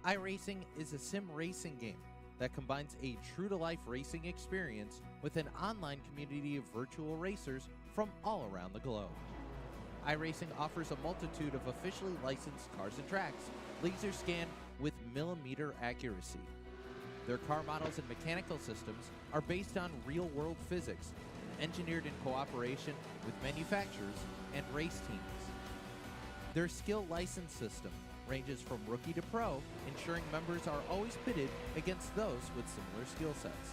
iRacing is a sim racing game that combines a true-to-life racing experience with an online community of virtual racers from all around the globe. iRacing offers a multitude of officially licensed cars and tracks, laser scanned with millimeter accuracy. Their car models and mechanical systems are based on real-world physics, engineered in cooperation with manufacturers and race teams. Their skill license system ranges from rookie to pro, ensuring members are always pitted against those with similar skill sets.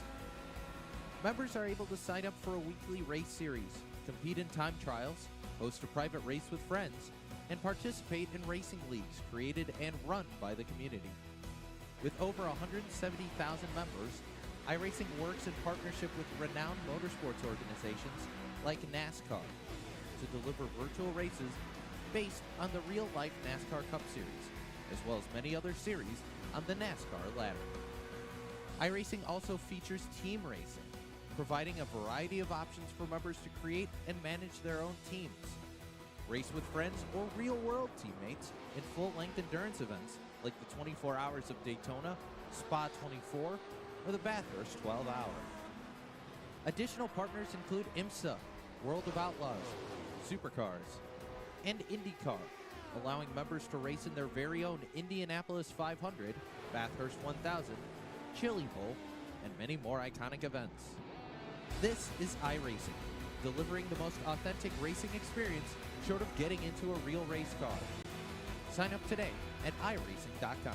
Members are able to sign up for a weekly race series, compete in time trials, host a private race with friends, and participate in racing leagues created and run by the community. With over 170,000 members, iRacing works in partnership with renowned motorsports organizations like NASCAR to deliver virtual races based on the real-life NASCAR Cup Series, as well as many other series on the NASCAR ladder. iRacing also features team racing, providing a variety of options for members to create and manage their own teams, race with friends or real-world teammates in full-length endurance events like the 24 Hours of Daytona, Spa 24, or the Bathurst 12 Hour. Additional partners include IMSA, World of Outlaws, Supercars, and IndyCar, allowing members to race in their very own Indianapolis 500, Bathurst 1000, Chili Bowl, and many more iconic events. This is iRacing, delivering the most authentic racing experience short of getting into a real race car. Sign up today at iRacing.com.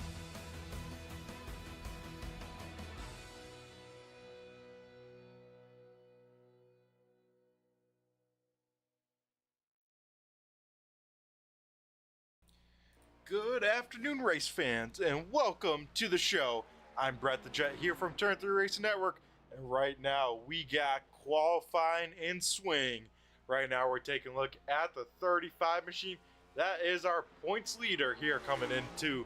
Good afternoon, race fans, and welcome to the show. I'm Brett the Jet here from Turn 3 Racing Network, and right now we got qualifying in swing. Right now we're taking a look at the 35 machine. That is our points leader here coming into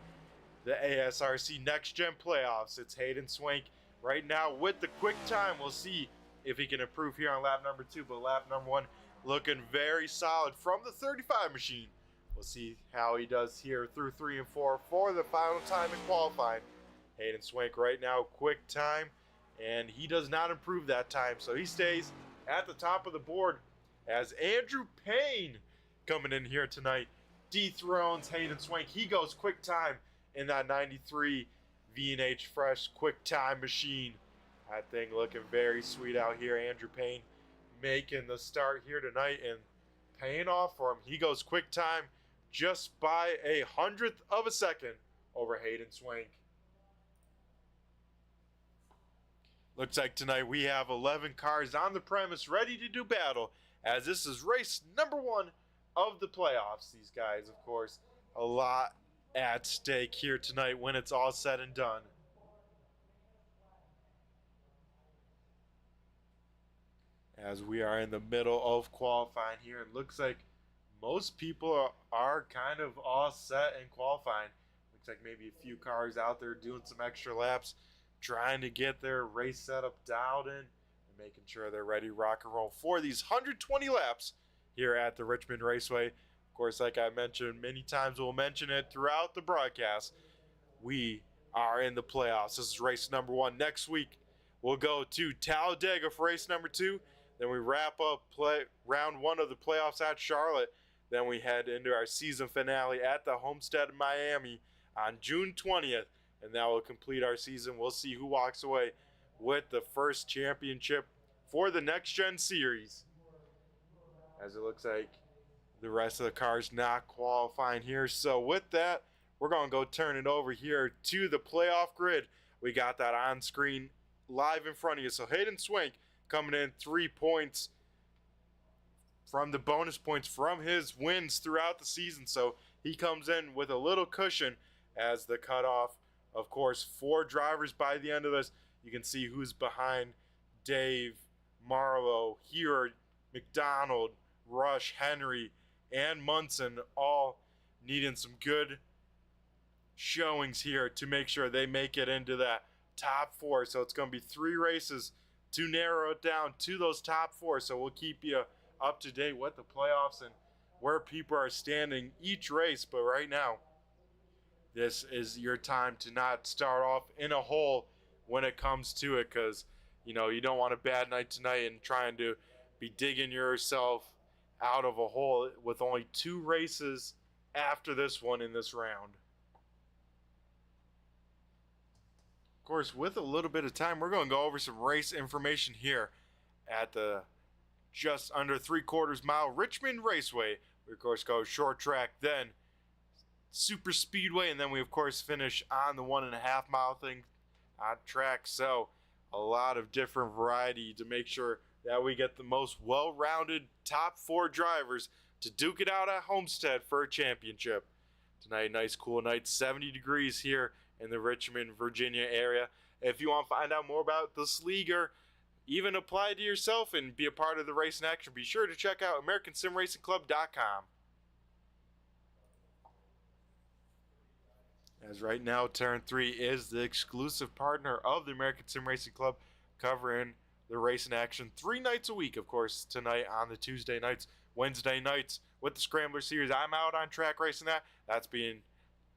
the ASRC Next Gen Playoffs. It's Hayden Swank right now with the quick time. We'll see if he can improve here on lap number 2, but lap number 1 looking very solid from the 35 machine. We'll see how he does here through 3 and 4 for the final time in qualifying. Hayden Swank right now, quick time, and he does not improve that time, so he stays at the top of the board as Andrew Payne coming in here tonight dethrones Hayden Swank. He goes quick time in that 93 V&H Fresh quick time machine. That thing looking very sweet out here. Andrew Payne making the start here tonight and paying off for him. He goes quick time just by 1/100th of a second over Hayden Swank. Looks like tonight we have 11 cars on the premise ready to do battle, as this is race number 1 of the playoffs. These guys, of course, a lot at stake here tonight when it's all said and done. As we are in the middle of qualifying here, it looks like most people are kind of all set in qualifying. Looks like maybe a few cars out there doing some extra laps, trying to get their race setup dialed in and making sure they're ready to rock and roll for these 120 laps here at the Richmond Raceway. Of course, like I mentioned many times, we'll mention it throughout the broadcast. We are in the playoffs. This is race number 1. Next week, we'll go to Talladega for race number 2. Then we wrap up round 1 of the playoffs at Charlotte. Then we head into our season finale at the Homestead in Miami on June 20th. And that will complete our season. We'll see who walks away with the first championship for the Next Gen Series. As it looks like the rest of the cars not qualifying here. So with that, we're going to go turn it over here to the playoff grid. We got that on screen live in front of you. So Hayden Swank coming in 3 points from the bonus points from his wins throughout the season. So he comes in with a little cushion as the cutoff. Of course, 4 drivers by the end of this. You can see who's behind Dave, Marlowe, Hewitt, McDonald, Rush, Henry, and Munson, all needing some good showings here to make sure they make it into that top 4. So it's going to be 3 races to narrow it down to those top 4. So we'll keep you up to date with the playoffs and where people are standing each race. But right now, this is your time to not start off in a hole when it comes to it, because you don't want a bad night tonight and trying to be digging yourself out of a hole with only 2 races after this one in this round. Of course, with a little bit of time, we're going to go over some race information here at the just under 3/4 mile Richmond Raceway. We of course go short track, then super speedway, and then we of course finish on the 1.5 mile thing on track. So a lot of different variety to make sure that we get the most well-rounded top 4 drivers to duke it out at Homestead for a championship. Tonight, nice cool night, 70 degrees here in the Richmond, Virginia area. If you want to find out more about this league or even apply to yourself and be a part of the race in action, be sure to check out AmericanSimRacingClub.com. As right now, Turn 3 is the exclusive partner of the American Sim Racing Club, covering the race in action 3 nights a week. Of course, tonight on the Tuesday nights, Wednesday nights with the Scrambler Series. I'm out on track racing that. That's being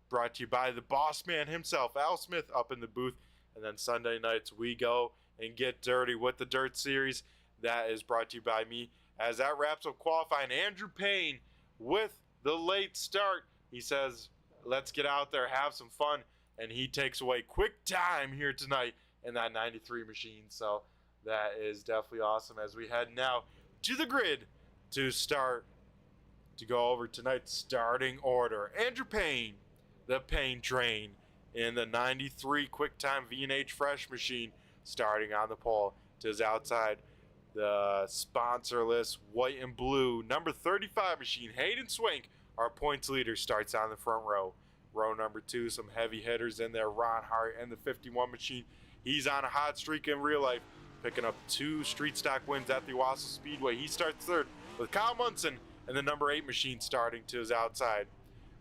brought to you by the boss man himself, Al Smith, up in the booth. And then Sunday nights, we go and get dirty with the Dirt Series. That is brought to you by me. As that wraps up qualifying, Andrew Payne with the late start. He says, let's get out there, have some fun. And he takes away quick time here tonight in that 93 machine. So that is definitely awesome as we head now to the grid to start to go over tonight's starting order. Andrew Payne, the Payne Train, in the 93 QuickTime V&H Fresh machine, starting on the pole. To his outside, the sponsorless white and blue number 35 machine, Hayden Swank, our points leader, starts on the front row. Row number 2, some heavy hitters in there, Ron Hart and the 51 machine. He's on a hot streak in real life, picking up 2 street stock wins at the Wausau Speedway. He starts third with Kyle Munson and the number 8 machine starting to his outside.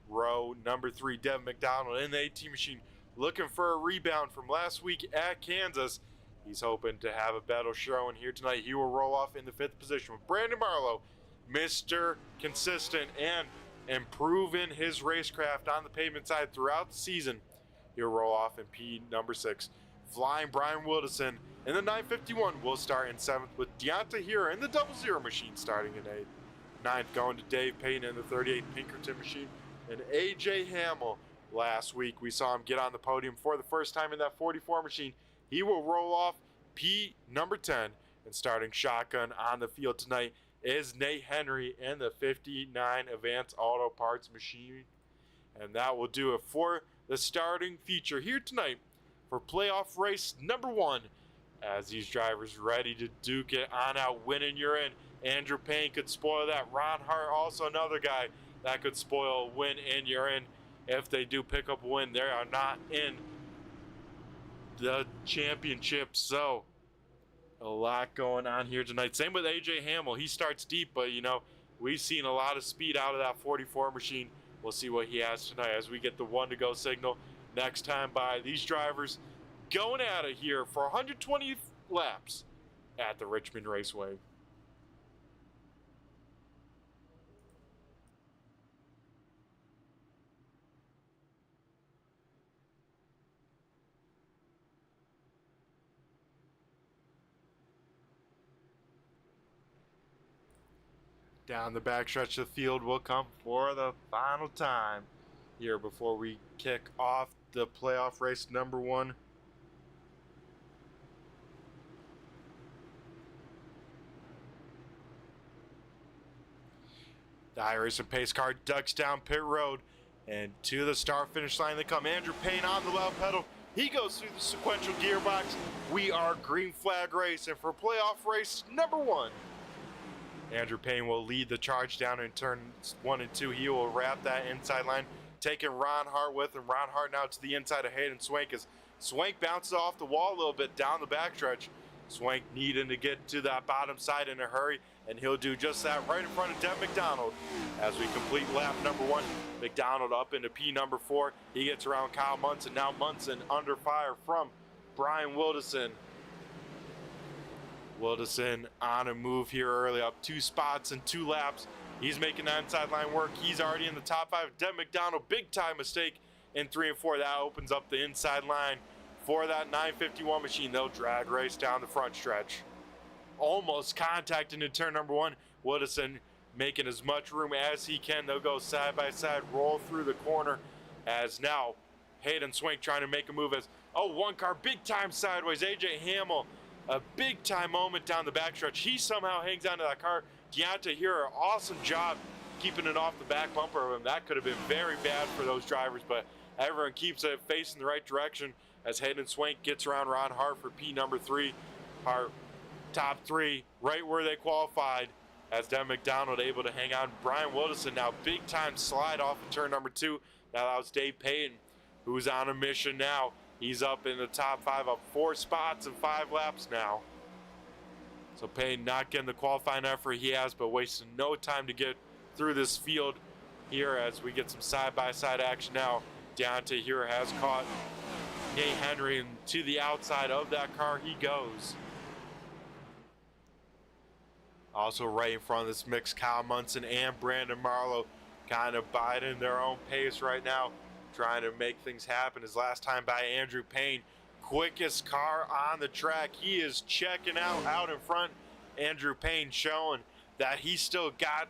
Row number 3, Devin McDonald in the 18 machine, looking for a rebound from last week at Kansas. He's hoping to have a better showing here tonight. He will roll off in the 5th position with Brandon Marlowe, Mr. Consistent and improving his racecraft on the pavement side throughout the season. He'll roll off in P number 6. Flying Brian Wildison in the 951 will start in 7th with Deonta Hira in the 00 machine starting in 8th. 9th going to Dave Payne in the 38 Pinkerton machine. And AJ Hamill, last week we saw him get on the podium for the first time in that 44 machine. He will roll off P number 10, and starting shotgun on the field tonight is Nate Henry in the 59 Advanced Auto Parts machine. And that will do it for the starting feature here tonight for playoff race number 1. As these drivers ready to duke it on out, winning you're in. Andrew Payne could spoil that. Ron Hart, also another guy that could spoil a win in you're in. If they do pick up a win, they are not in the championship. So a lot going on here tonight. Same with AJ Hamill. He starts deep, but we've seen a lot of speed out of that 44 machine. We'll see what he has tonight as we get the 1 to go signal next time by. These drivers going at it here for 120 laps at the Richmond Raceway. Down the backstretch of the field will come for the final time here before we kick off the playoff race number 1. The iRacers pace car ducks down pit road, and to the start finish line they come. Andrew Payne on the loud pedal. He goes through the sequential gearbox. We are green flag race, and for playoff race number 1. Andrew Payne will lead the charge down in turns 1 and 2. He will wrap that inside line, taking Ron Hart with him. Ron Hart now to the inside of Hayden Swank as Swank bounces off the wall a little bit down the backstretch. Swank needing to get to that bottom side in a hurry, and he'll do just that right in front of Dev McDonald. As we complete lap number 1, McDonald up into P number 4. He gets around Kyle Munson. Now Munson under fire from Brian Wildison. Wildison on a move here early, up 2 spots and 2 laps. He's making that inside line work. He's already in the top 5. Dev McDonald, big time mistake. in 3 and 4. That opens up the inside line for that 951 machine. They'll drag race down the front stretch. Almost contacting in turn number 1. Woodison making as much room as he can. They'll go side by side, roll through the corner as now Hayden Swank trying to make a move as, oh, one car big time sideways. AJ Hamill, a big time moment down the backstretch. He somehow hangs onto that car. Deontay here, awesome job keeping it off the back bumper of him. That could have been very bad for those drivers, but everyone keeps it facing the right direction as Hayden Swank gets around Ron Hart for P number 3. Hart, top 3, right where they qualified, as Devin McDonald able to hang on. Brian Woodison now big time slide off of turn number 2. That allows Dave Payton, who's on a mission now. He's up in the top 5, up 4 spots in 5 laps now. So Payton not getting the qualifying effort he has, but wasting no time to get through this field here as we get some side-by-side action now. Deontay here has caught Nate Henry, and to the outside of that car he goes. Also right in front of this mix, Kyle Munson and Brandon Marlowe kind of biding their own pace right now, trying to make things happen. His last time by Andrew Payne, quickest car on the track. He is checking out in front. Andrew Payne showing that he still got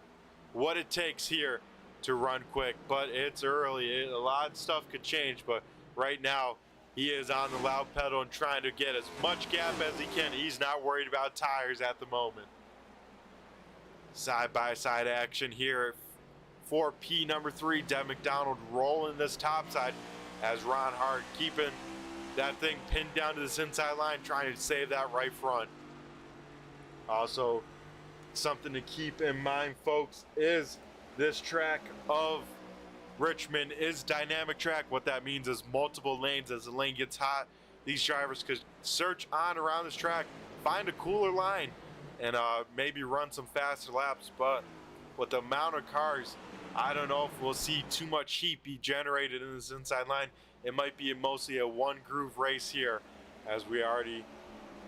what it takes here to run quick, but it's early. A lot of stuff could change, but right now he is on the loud pedal and trying to get as much gap as he can. He's not worried about tires at the moment. Side-by-side action here for P number 3. Dev McDonald rolling this top side as Ron Hart keeping that thing pinned down to this inside line, trying to save that right front. Also, something to keep in mind, folks, is this track of Richmond is dynamic track. What that means is multiple lanes. As the lane gets hot, these drivers could search on around this track, find a cooler line, and maybe run some faster laps. But with the amount of cars, I don't know if we'll see too much heat be generated in this inside line. It might be mostly a one groove race here, as we already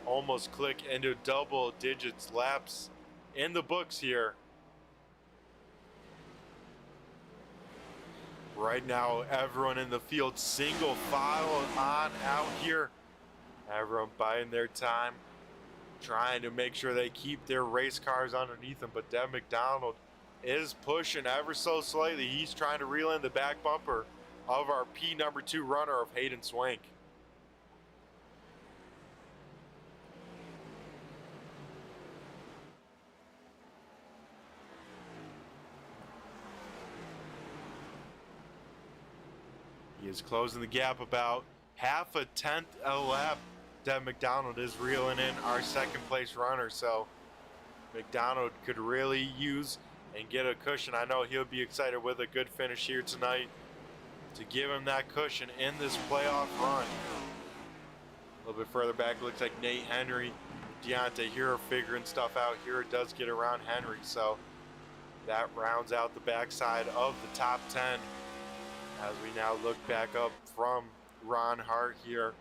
almost click into double digits laps in the books here. Right now, everyone in the field single file on out here. Everyone biding their time, trying to make sure they keep their race cars underneath them. But Dev McDonald is pushing ever so slightly. He's trying to reel in the back bumper of our P number 2 runner of Hayden Swank. He is closing the gap about half a tenth a lap. Dev McDonald is reeling in our second place runner, so McDonald could really use and get a cushion. I know he'll be excited with a good finish here tonight to give him that cushion in this playoff run. A little bit further back, it looks like Nate Henry, Deontay here figuring stuff out. Here it does get around Henry, so that rounds out the backside of the top 10 as we now look back up from Ron Hart here.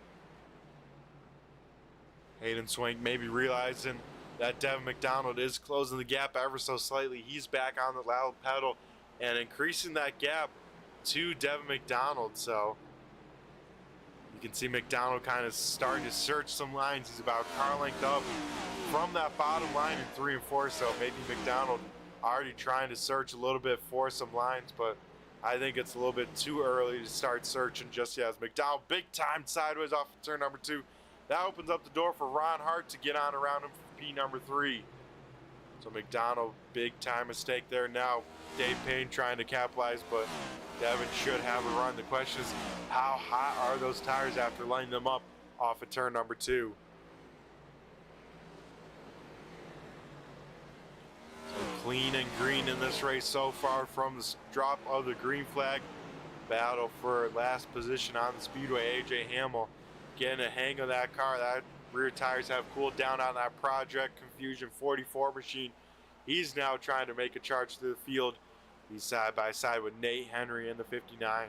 Hayden Swank maybe realizing that Devin McDonald is closing the gap ever so slightly. He's back on the loud pedal and increasing that gap to Devin McDonald. So you can see McDonald kind of starting to search some lines. He's about car length up from that bottom line in 3 and 4. So maybe McDonald already trying to search a little bit for some lines, but I think it's a little bit too early to start searching just yet. As McDonald big time sideways off of turn number 2. That opens up the door for Ron Hart to get on around him for P number 3. So McDonald, big time mistake there now. Dave Payne trying to capitalize, but Devin should have a run. The question is, how hot are those tires after lining them up off of turn number 2? So clean and green in this race so far from the drop of the green flag. Battle for last position on the speedway. AJ Hamill getting a hang of that car. That rear tires have cooled down on that Project Confusion 44 machine. He's now trying to make a charge to the field. He's side by side with Nate Henry in the 59.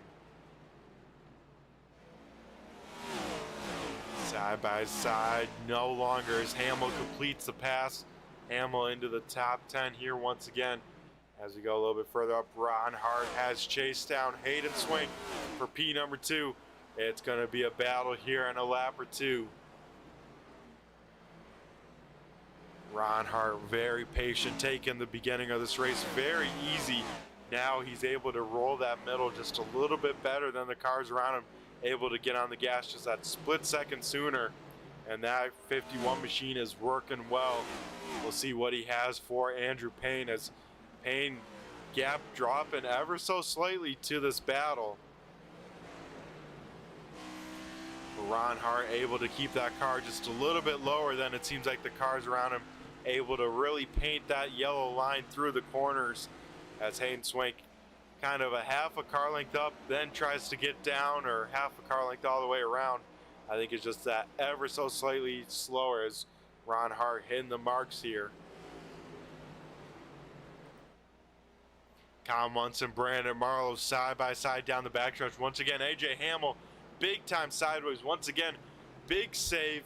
Side by side no longer as Hamill completes the pass. Hamill into the top 10 here once again As we go a little bit further up, Ron Hart has chased down Hayden Swink for P number 2. It's going to be a battle here in a lap or two. Ron Hart very patient, taking the beginning of this race very easy. Now he's able to roll that middle just a little bit better than the cars around him, able to get on the gas just that split second sooner. And that 51 machine is working well. We'll see what he has for Andrew Payne, as Payne gap dropping ever so slightly to this battle. Ron Hart able to keep that car just a little bit lower than it seems like the cars around him, able to really paint that yellow line through the corners, as Hayden Swank kind of a half a car length up, then tries to get down, or half a car length all the way around. I think it's just that ever so slightly slower as Ron Hart hitting the marks here. Kyle Munson, Brandon Marlowe side by side down the backstretch. Once again, AJ Hamill big time sideways. Once again, big save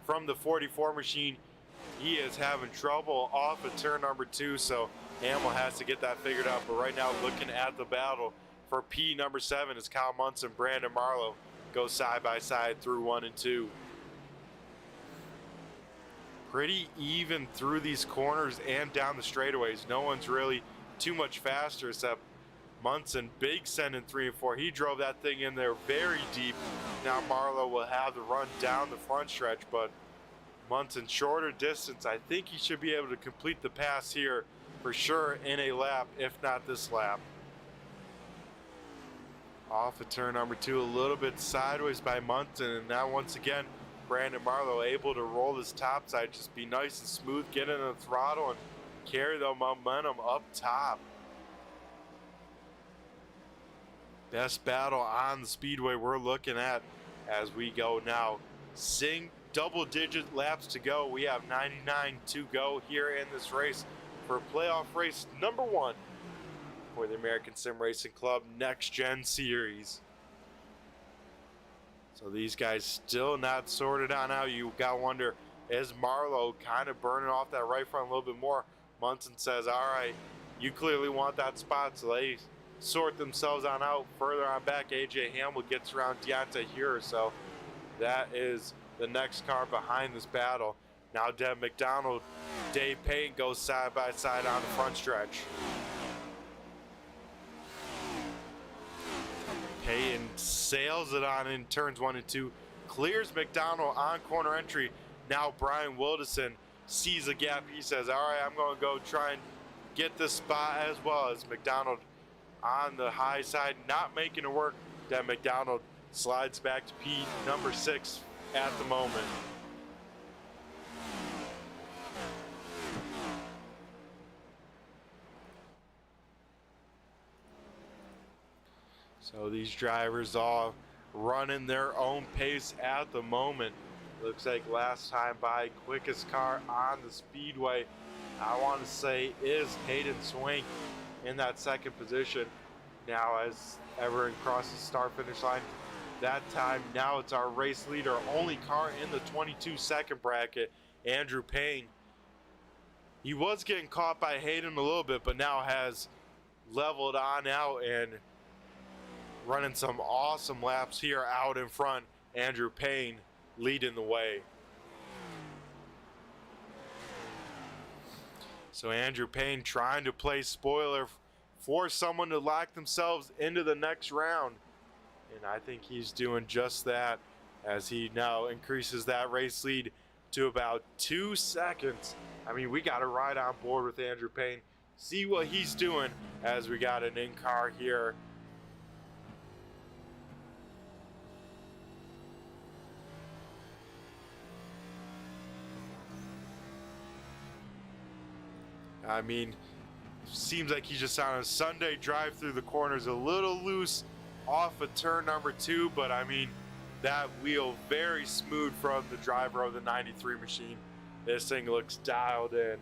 from the 44 machine. He is having trouble off of turn number 2, so Hamill has to get that figured out. But right now, looking at the battle for P number 7 is Kyle Munson, Brandon Marlowe go side by side through 1 and 2. Pretty even through these corners and down the straightaways. No one's really too much faster except Munson. Big send in 3 and 4. He drove that thing in there very deep. Now Marlowe will have the run down the front stretch, but Munson shorter distance. I think he should be able to complete the pass here for sure in a lap, if not this lap. Off of turn number 2, a little bit sideways by Munson, and now once again Brandon Marlowe able to roll this top side, just be nice and smooth, get in the throttle and carry the momentum up top. Best battle on the speedway we're looking at as we go now. Double-digit laps to go. We have 99 to go here in this race for playoff race number 1 for the American Sim Racing Club Next Gen Series. So these guys still not sorted on out. You got to wonder, is Marlowe kind of burning off that right front a little bit more? Munson says, all right, you clearly want that spot, so they sort themselves on out. Further on back, AJ Hamill gets around Deontay here, so that is the next car behind this battle. Now Deb McDonald, Dave Payne goes side by side on the front stretch. Payne sails it on in turns 1 and 2, clears McDonald on corner entry. Now Brian Wilderson sees a gap. He says, all right, I'm going to go try and get this spot as well, as McDonald on the high side, not making it work. Then McDonald slides back to P number 6 at the moment. So these drivers all running their own pace at the moment. Looks like last time by, quickest car on the speedway, I want to say, is Hayden Swank in that second position. Now as Everett crosses the start-finish line, that time now it's our race leader, only car in the 22-second bracket, Andrew Payne. He was getting caught by Hayden a little bit, but now has leveled on out and running some awesome laps here out in front. Andrew Payne leading the way. So Andrew Payne trying to play spoiler for someone to lock themselves into the next round. And I think he's doing just that as he now increases that race lead to about 2 seconds. I mean, we got to ride on board with Andrew Payne, see what he's doing as we got an in-car here. I mean, seems like he's just on a Sunday drive through the corners, a little loose off of turn number 2, but I mean, that wheel very smooth from the driver of the 93 machine. This thing looks dialed in.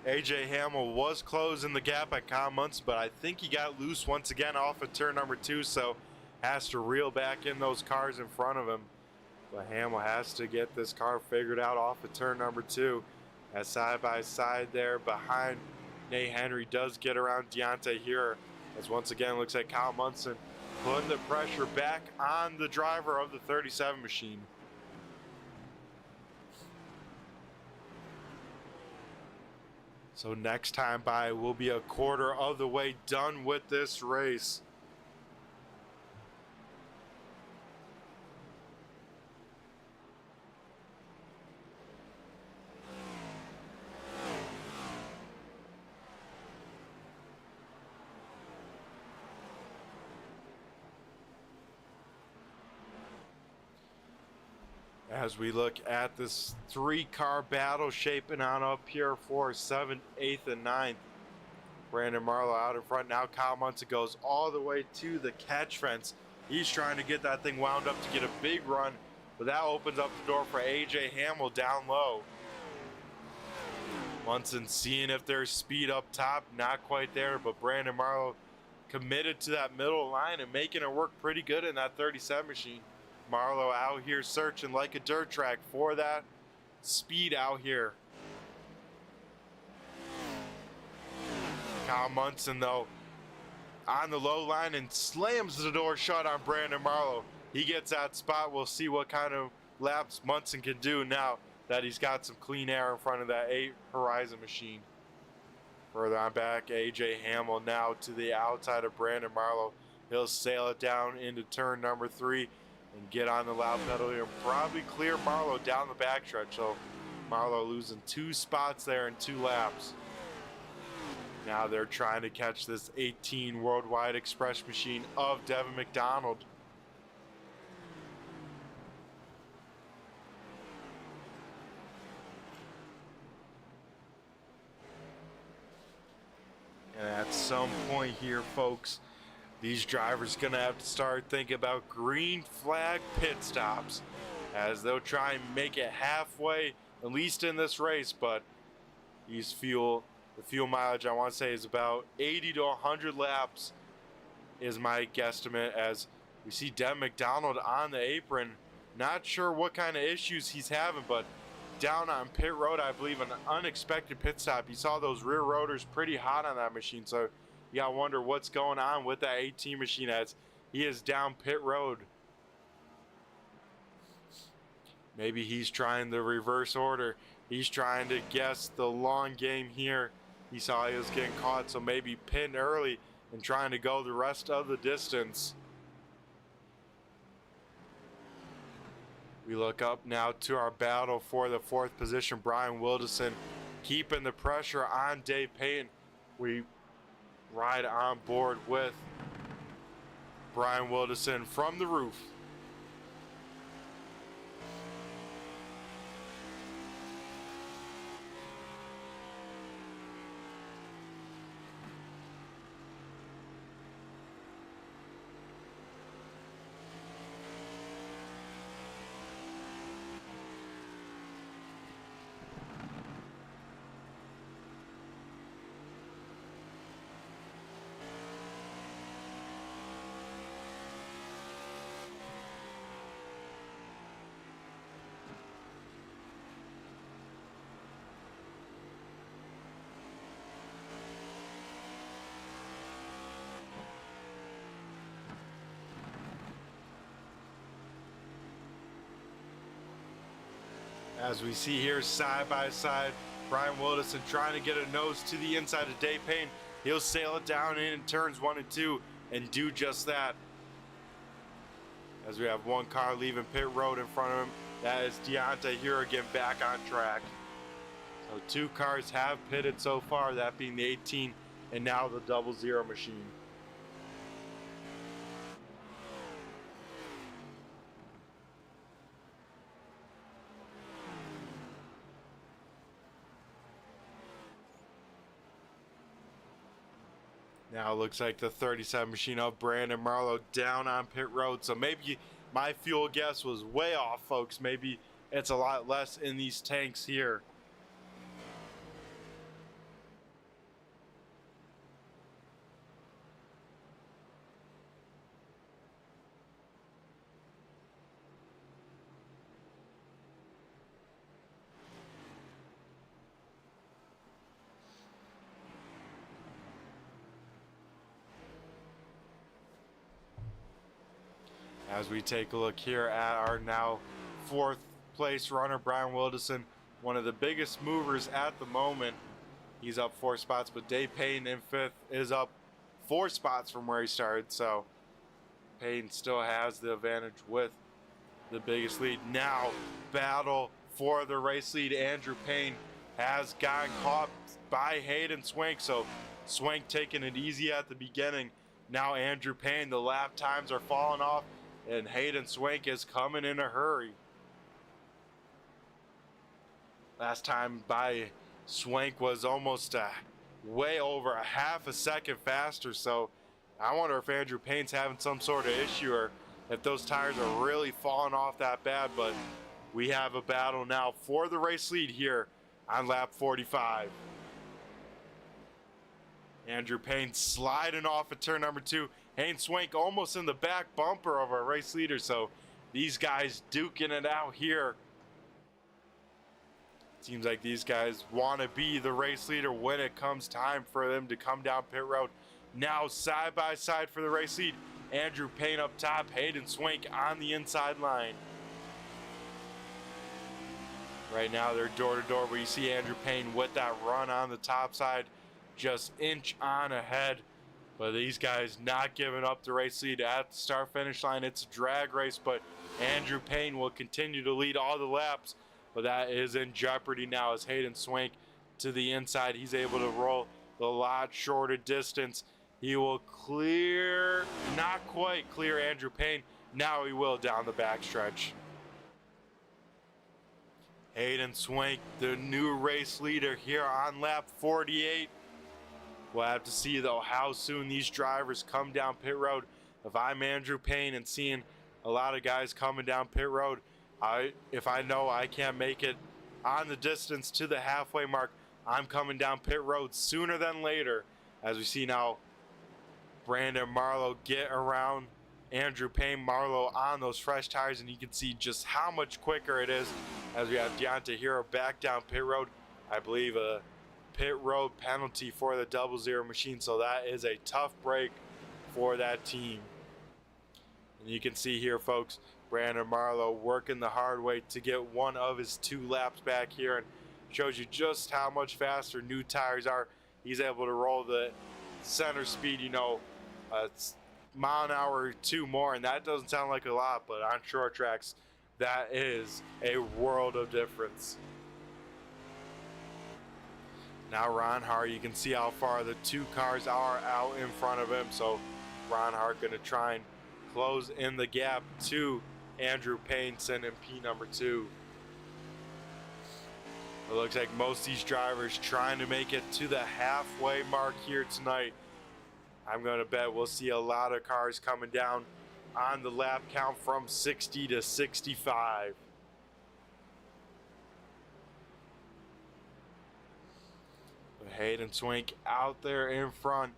AJ Hamill was closing the gap at Kyle Munson, but I think he got loose once again off of turn number 2, so has to reel back in those cars in front of him. But Hamill has to get this car figured out off of turn number 2. As side by side there behind Nate Henry does get around Deontay here. As once again looks like Kyle Munson putting the pressure back on the driver of the 37 machine. So next time by will be a quarter of the way done with this race. As we look at this 3-car battle shaping on up here for 7th, 8th, and 9th. Brandon Marlowe out in front. Now Kyle Munson goes all the way to the catch fence. He's trying to get that thing wound up to get a big run, but that opens up the door for AJ Hamill down low. Munson seeing if there's speed up top. Not quite there, but Brandon Marlowe committed to that middle line and making it work pretty good in that 37 machine. Marlowe out here searching like a dirt track for that speed out here. Kyle Munson though on the low line and slams the door shut on Brandon Marlowe. He gets that spot. We'll see what kind of laps Munson can do now that he's got some clean air in front of that 8 Horizon machine. Further on back, AJ Hamill now to the outside of Brandon Marlowe. He'll sail it down into turn number 3 and get on the loud pedal here and probably clear Marlowe down the backstretch. So Marlowe losing 2 spots there in 2 laps. Now they're trying to catch this 18 Worldwide Express machine of Devin McDonald. And at some point here, folks, these drivers gonna have to start thinking about green flag pit stops, as they'll try and make it halfway, at least in this race. But the fuel mileage I want to say is about 80 to 100 laps is my guesstimate. As we see Devin McDonald on the apron, not sure what kind of issues he's having, but down on pit road, I believe an unexpected pit stop. You saw those rear rotors pretty hot on that machine, so you gotta wonder what's going on with that 18 machine as he is down pit road. Maybe he's trying the reverse order. He's trying to guess the long game here. He saw he was getting caught, so maybe pitting early and trying to go the rest of the distance. We look up now to our battle for the 4th position. Brian Wilderson keeping the pressure on Dave Payton. We ride on board with Brian Wilderson from the roof. As we see here side by side, Brian Wilderson trying to get a nose to the inside of Dave Payne. He'll sail it down in turns 1 and 2 and do just that. As we have one car leaving pit road in front of him. That is Deontay here again back on track. So 2 cars have pitted so far, that being the 18 and now the 00 machine. Now it looks like the 37 machine of Brandon Marlowe down on pit road. So maybe my fuel guess was way off, folks. Maybe it's a lot less in these tanks here. As we take a look here at our now 4th place runner, Brian Wilderson, one of the biggest movers at the moment. He's up 4 spots, but Dave Payne in 5th is up 4 spots from where he started. So Payne still has the advantage with the biggest lead. Now, battle for the race lead. Andrew Payne has gotten caught by Hayden Swank. So Swank taking it easy at the beginning. Now Andrew Payne, the lap times are falling off, and Hayden Swank is coming in a hurry. Last time by Swank was almost way over a half a second faster. So I wonder if Andrew Payne's having some sort of issue, or if those tires are really falling off that bad. But we have a battle now for the race lead here on lap 45. Andrew Payne sliding off at turn number 2. Hayden Swank almost in the back bumper of our race leader. So these guys duking it out here. Seems like these guys want to be the race leader when it comes time for them to come down pit road. Now side by side for the race lead. Andrew Payne up top, Hayden Swank on the inside line. Right now they're door to door, but you see Andrew Payne with that run on the top side, just inch on ahead. But these guys not giving up the race lead at the start finish line. It's a drag race, but Andrew Payne will continue to lead all the laps. But that is in jeopardy now as Hayden Swank to the inside. He's able to roll a lot shorter distance. He will clear, not quite clear Andrew Payne. Now he will down the backstretch. Hayden Swank, the new race leader here on lap 48. We'll have to see though how soon these drivers come down pit road. If I'm Andrew Payne and seeing a lot of guys coming down pit road, if I know I can't make it on the distance to the halfway mark, I'm coming down pit road sooner than later. As we see now Brandon Marlowe get around Andrew Payne. Marlowe on those fresh tires, and you can see just how much quicker it is as we have Deontay Hero back down pit road. I believe a pit road penalty for the 00 machine, so that is a tough break for that team. And you can see here, folks, Brandon Marlowe working the hard way to get one of his 2 laps back here, and shows you just how much faster new tires are. He's able to roll the center speed, you know, mile an hour or 2 more, and that doesn't sound like a lot, but on short tracks, that is a world of difference. Now Ron Hart, you can see how far the 2 cars are out in front of him, so Ron Hart going to try and close in the gap to Andrew Payne in P number 2. It looks like most of these drivers trying to make it to the halfway mark here tonight. I'm going to bet we'll see a lot of cars coming down on the lap count from 60 to 65. But Hayden Swank out there in front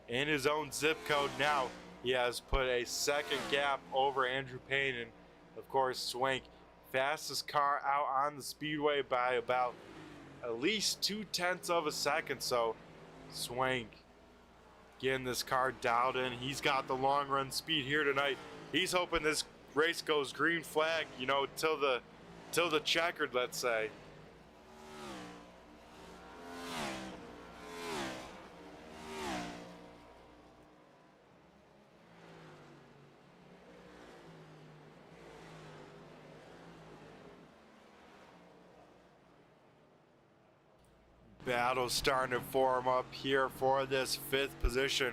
in his own zip code now. He has put a second gap over Andrew Payne, and of course Swank, fastest car out on the speedway by about at least 0.2 of a second. So Swank getting this car dialed in. He's got the long run speed here tonight. He's hoping this race goes green flag, you know, till the checkered, let's say. Battle starting to form up here for this 5th position.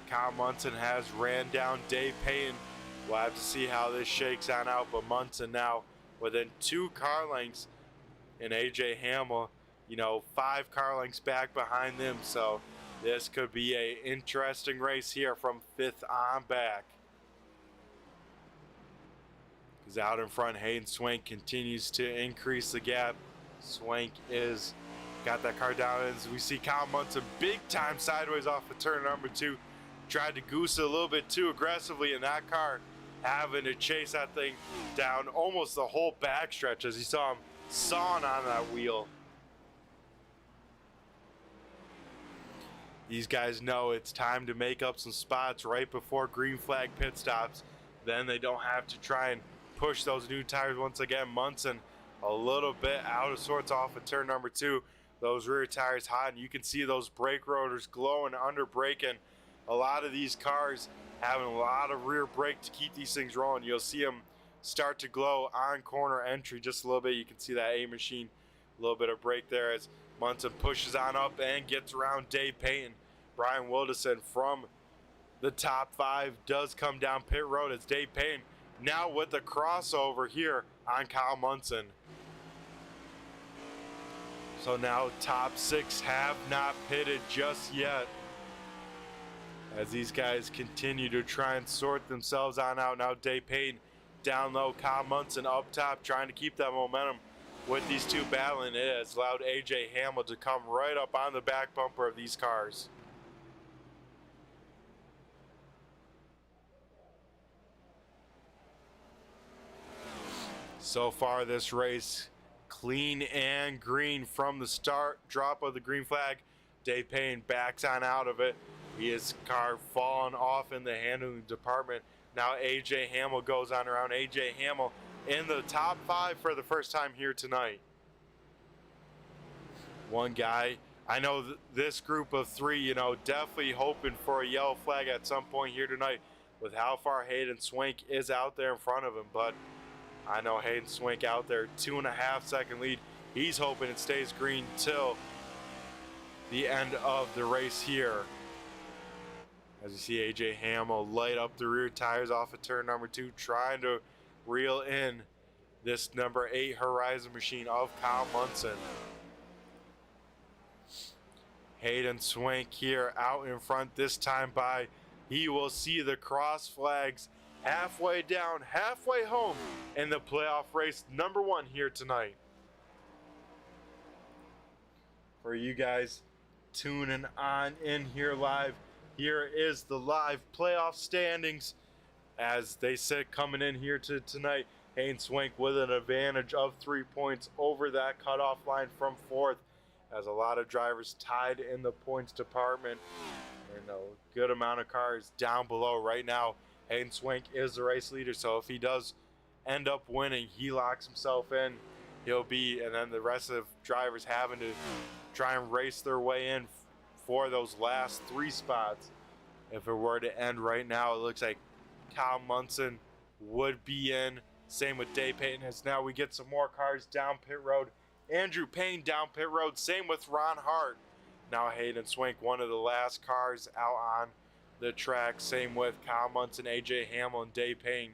Kyle Munson has ran down Dave Payne. We'll have to see how this shakes on out, but Munson now within 2 car lengths, and AJ Hamill, you know, 5 car lengths back behind them. So this could be a interesting race here from 5th on back. Because out in front, Hayden Swank continues to increase the gap. Swank is got that car down as we see Kyle Munson big time sideways off of turn number 2. Tried to goose it a little bit too aggressively, and that car having to chase that thing down almost the whole backstretch as you saw him sawing on that wheel. These guys know it's time to make up some spots right before green flag pit stops. then they don't have to try and push those new tires once again. Munson a little bit out of sorts off of turn number 2. Those rear tires hot, and you can see those brake rotors glowing under braking. A lot of these cars having a lot of rear brake to keep these things rolling. You'll see them start to glow on corner entry just a little bit. You can see that A machine, a little bit of brake there as Munson pushes on up and gets around Dave Payton. Brian Wilderson from the top 5 does come down pit road as Dave Payton now with the crossover here on Kyle Munson. So now top 6 have not pitted just yet as these guys continue to try and sort themselves on out. Now Dave Payton down low, Kyle Munson up top trying to keep that momentum with these two battling. It has allowed AJ Hamill to come right up on the back bumper of these cars. So far this race, clean and green from the start. Drop of the green flag. Dave Payne backs on out of it. His car falling off in the handling department. Now AJ Hamill goes on around. AJ Hamill in the top 5 for the first time here tonight. One guy, I know this group of 3, you know, definitely hoping for a yellow flag at some point here tonight with how far Hayden Swank is out there in front of him. But I know Hayden Swank out there, 2.5 second lead. He's hoping it stays green till the end of the race here. As you see AJ Hamill light up the rear tires off of turn number 2, trying to reel in this number 8 Horizon machine of Kyle Munson. Hayden Swank here out in front this time by, he will see the cross flags halfway down, halfway home in the playoff race number 1 here tonight. For you guys tuning on in here live, here is the live playoff standings as they sit coming in here to tonight. Hayden Swank with an advantage of 3 points over that cutoff line from 4th, as a lot of drivers tied in the points department and a good amount of cars down below right now. Hayden Swank is the race leader, so if he does end up winning, he locks himself in. He'll be, and then the rest of the drivers having to try and race their way in for those last 3 spots. If it were to end right now, it looks like Kyle Munson would be in. Same with Dave Payton, as now we get some more cars down pit road. Andrew Payne down pit road, same with Ron Hart. Now Hayden Swank, one of the last cars out on the track. Same with Kyle Munson, AJ Hamill, and Dave Payne.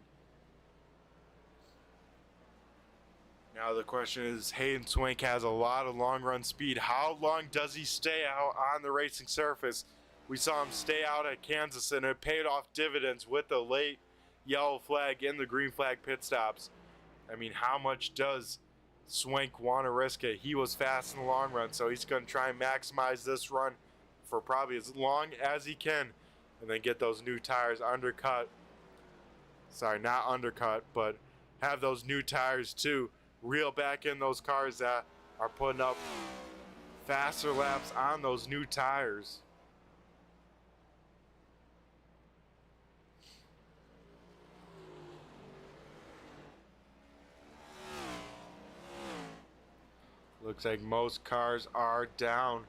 Now the question is, Hayden Swank has a lot of long run speed. How long does he stay out on the racing surface? We saw him stay out at Kansas and it paid off dividends with the late yellow flag and the green flag pit stops. I mean, how much does Swank want to risk it? He was fast in the long run, so he's going to try and maximize this run for probably as long as he can and then get those new tires undercut. Sorry, not undercut, but have those new tires too. Reel back in those cars that are putting up faster laps on those new tires. Looks like most cars are down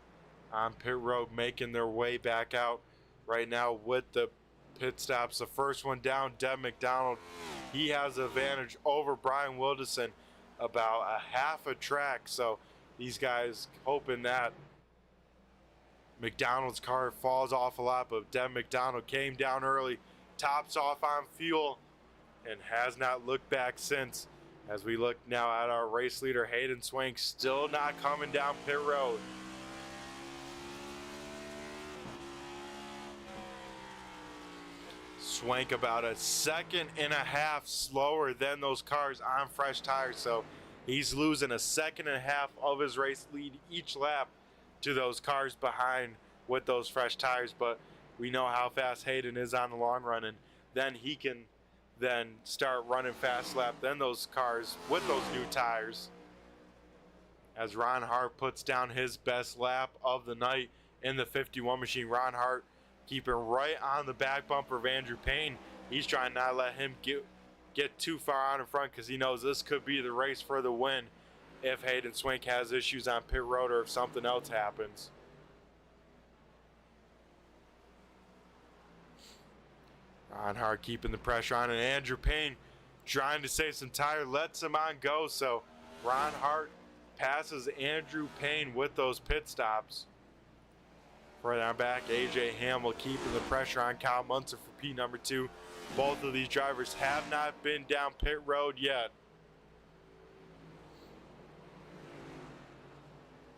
on pit road, making their way back out right now with the pit stops. The first one down, Deb McDonald, he has the advantage over Brian Wilderson, about a half a track. So these guys hoping that McDonald's car falls off a lot, but Deb McDonald came down early, tops off on fuel, and has not looked back since. As we look now at our race leader, Hayden Swank, still not coming down pit road. Swank about a second and a half slower than those cars on fresh tires, so he's losing a second and a half of his race lead each lap to those cars behind with those fresh tires. But we know how fast Hayden is on the long run, and then he can then start running fast lap then those cars with those new tires. As Ron Hart puts down his best lap of the night in the 51 machine. Ron Hart keeping right on the back bumper of Andrew Payne. He's trying not to let him get too far out in front because he knows this could be the race for the win if Hayden Swank has issues on pit road or if something else happens. Ron Hart keeping the pressure on, and Andrew Payne trying to save some tire, lets him on go. So Ron Hart passes Andrew Payne with those pit stops. Right on back, AJ Hamill keeping the pressure on Kyle Munson for P number 2. Both of these drivers have not been down pit road yet.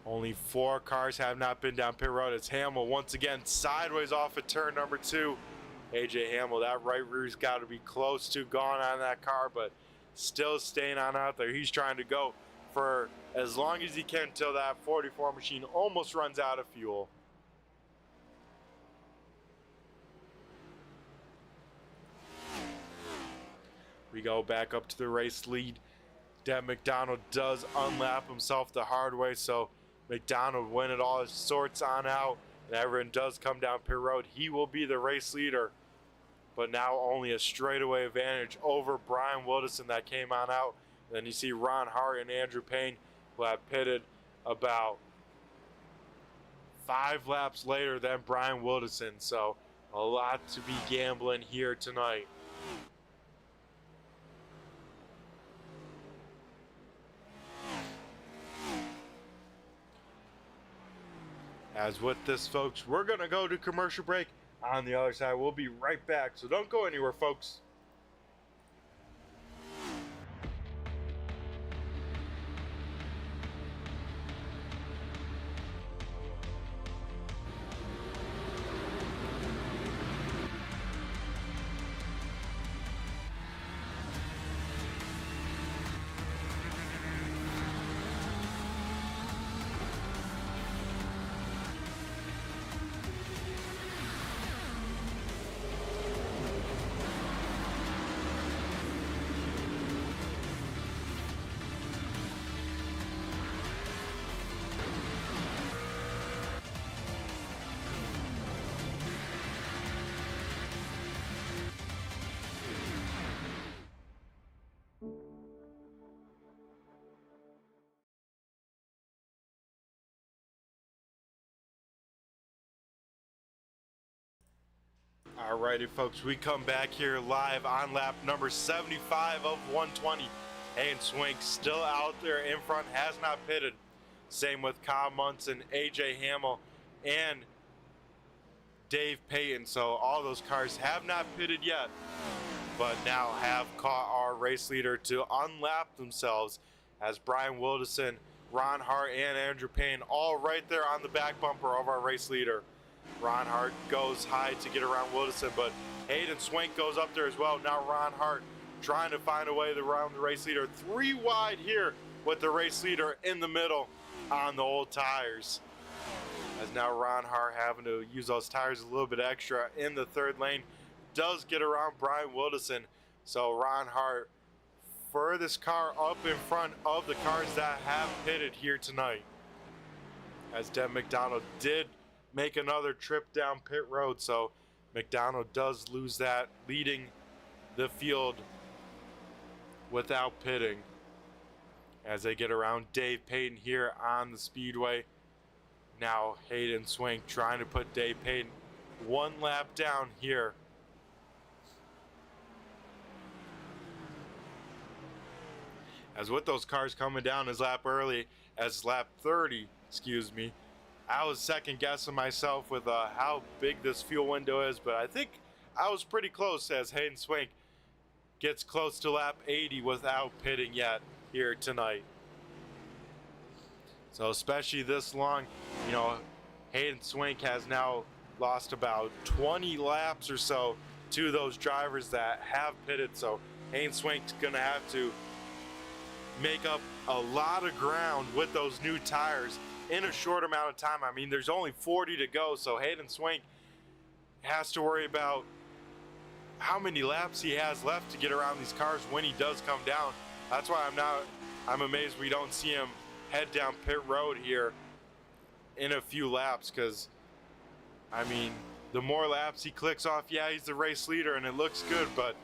Only 4 cars have not been down pit road. It's Hamill once again sideways off of turn number 2. AJ Hamill, that right rear's got to be close to gone on that car, but still staying on out there. He's trying to go for as long as he can until that 44 machine almost runs out of fuel. We go back up to the race lead. Deb McDonald does unlap himself the hard way, so McDonald winning all his sorts on out, and everyone does come down pit road. He will be the race leader, but now only a straightaway advantage over Brian Wildison that came on out. And then you see Ron Hart and Andrew Payne, who have pitted about 5 laps later than Brian Wildison, so a lot to be gambling here tonight. As with this, folks, we're going to go to commercial break. On the other side, we'll be right back, so don't go anywhere, folks. Alrighty, folks, we come back here live on lap number 75 of 120. Hayden Swank still out there in front, has not pitted. Same with Kyle Munson, AJ Hamill, and Dave Payton. So all those cars have not pitted yet, but now have caught our race leader to unlap themselves as Brian Wildison, Ron Hart, and Andrew Payne all right there on the back bumper of our race leader. Ron Hart goes high to get around Wildison, but Hayden Swank goes up there as well. Now Ron Hart trying to find a way around the race leader. 3 wide here with the race leader in the middle on the old tires. As now Ron Hart having to use those tires a little bit extra in the 3rd lane. Does get around Brian Wildison. So Ron Hart furthest car up in front of the cars that have pitted here tonight. As Deb McDonald did make another trip down pit road, so McDonald does lose that, leading the field without pitting as they get around Dave Payton here on the speedway. Now Hayden Swank trying to put Dave Payton 1 lap down here. As with those cars coming down as lap 30, I was second guessing myself with how big this fuel window is, but I think I was pretty close as Hayden Swank gets close to lap 80 without pitting yet here tonight. So especially this long, you know, Hayden Swank has now lost about 20 laps or so to those drivers that have pitted. So Hayden Swank's gonna have to make up a lot of ground with those new tires in a short amount of time. I mean, there's only 40 to go, so Hayden Swank has to worry about how many laps he has left to get around these cars when he does come down. That's why I'm amazed we don't see him head down pit road here in a few laps, because I mean, the more laps he clicks off, yeah, he's the race leader and it looks good, but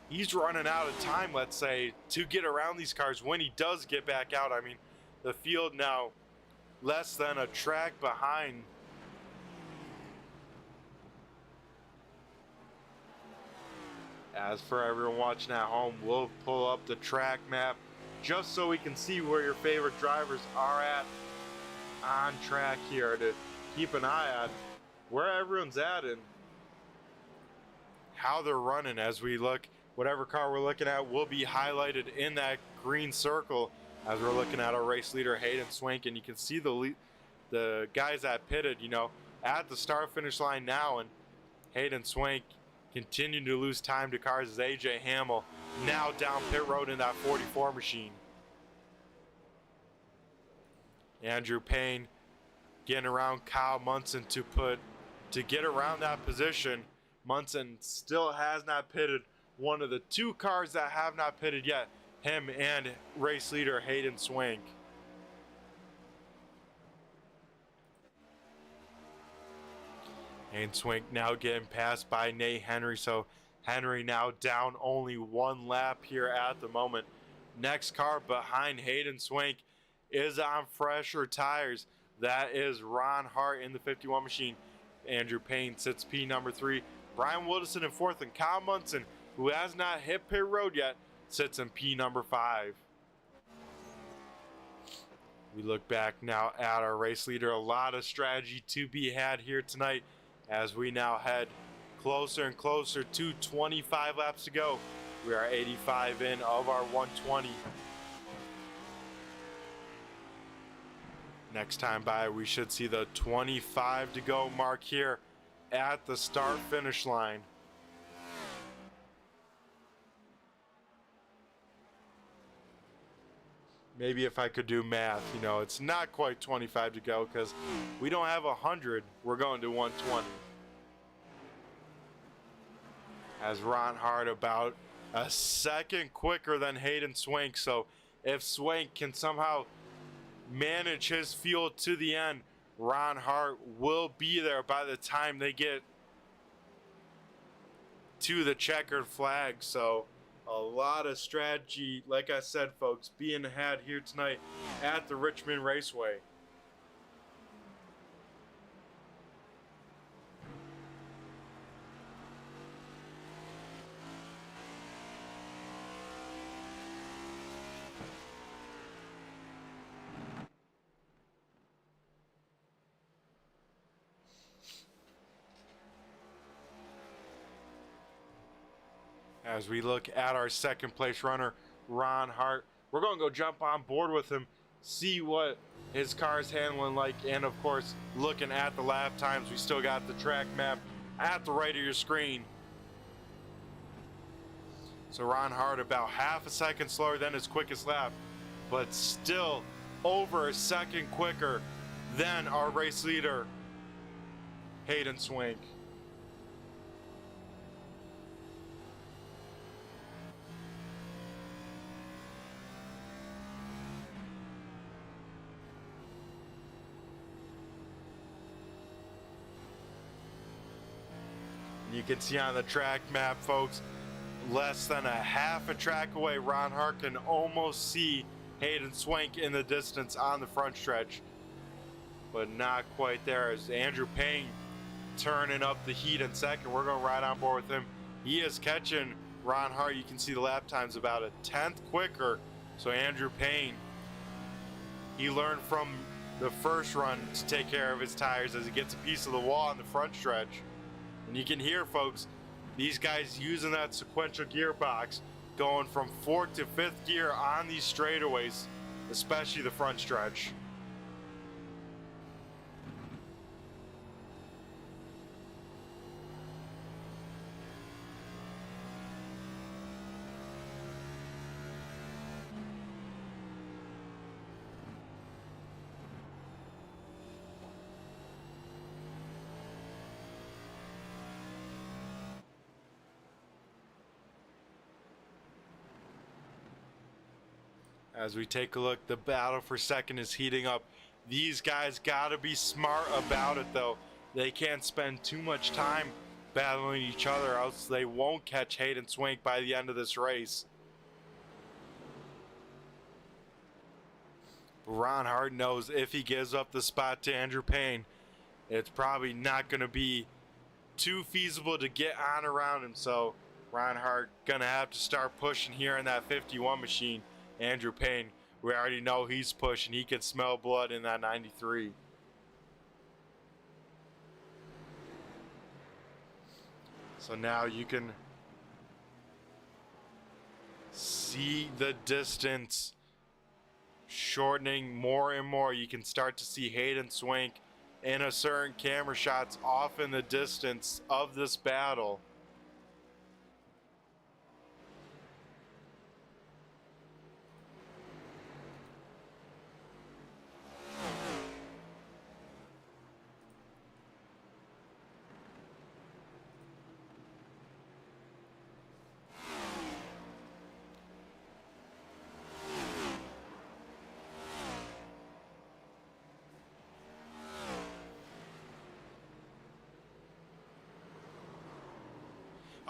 he's running out of time, let's say, to get around these cars when he does get back out. I mean, the field now less than a track behind. As for everyone watching at home, we'll pull up the track map just so we can see where your favorite drivers are at on track here, to keep an eye on where everyone's at and how they're running. As we look, whatever car we're looking at will be highlighted in that green circle as we're looking at our race leader Hayden Swank, and you can see the guys that pitted, you know, at the start finish line now, and Hayden Swank continuing to lose time to cars as AJ Hamill now down pit road in that 44 machine. Andrew Payne getting around Kyle Munson to get around that position. Munson still has not pitted. One of the two cars that have not pitted yet, him and race leader Hayden Swank. Hayden Swank now getting passed by Nate Henry, so Henry now down only one lap here at the moment. Next car behind Hayden Swank is on fresher tires. That is Ron Hart in the 51 machine. Andrew Payne sits P number 3. Brian Wilderson in 4th, and Kyle Munson, who has not hit pit road yet, sits in P number 5. We look back now at our race leader. A lot of strategy to be had here tonight as we now head closer and closer to 25 laps to go. We are 85 in of our 120. Next time by, we should see the 25 to go mark here at the start finish line. Maybe if I could do math, you know, it's not quite 25 to go because we don't have 100. We're going to 120. As Ron Hart about a second quicker than Hayden Swank. So if Swank can somehow manage his field to the end, Ron Hart will be there by the time they get to the checkered flag. So a lot of strategy, like I said, folks, being had here tonight at the Richmond Raceway. As we look at our second place runner, Ron Hart, we're going to go jump on board with him, see what his car is handling like, and of course, looking at the lap times. We still got the track map at the right of your screen. So Ron Hart about half a second slower than his quickest lap, but still over a second quicker than our race leader, Hayden Swank. You can see on the track map, folks, less than a half a track away, Ron Hart can almost see Hayden Swank in the distance on the front stretch, but not quite there. As Andrew Payne turning up the heat in second, we're going to ride on board with him. He is catching Ron Hart. You can see the lap times about a 10th quicker. So Andrew Payne, he learned from the first run to take care of his tires as he gets a piece of the wall on the front stretch. And you can hear, folks, these guys using that sequential gearbox, going from 4th to 5th gear on these straightaways, especially the front stretch. As we take a look, the battle for second is heating up. These guys got to be smart about it, though. they can't spend too much time battling each other, else they won't catch Hayden Swank by the end of this race. Ron Hart knows if he gives up the spot to Andrew Payne, it's probably not going to be too feasible to get on around him. So Ron Hart going to have to start pushing here in that 51 machine. Andrew Payne, we already know he's pushing. He can smell blood in that 93. So now you can see the distance shortening more and more. You can start to see Hayden Swank in a certain camera shots off in the distance of this battle.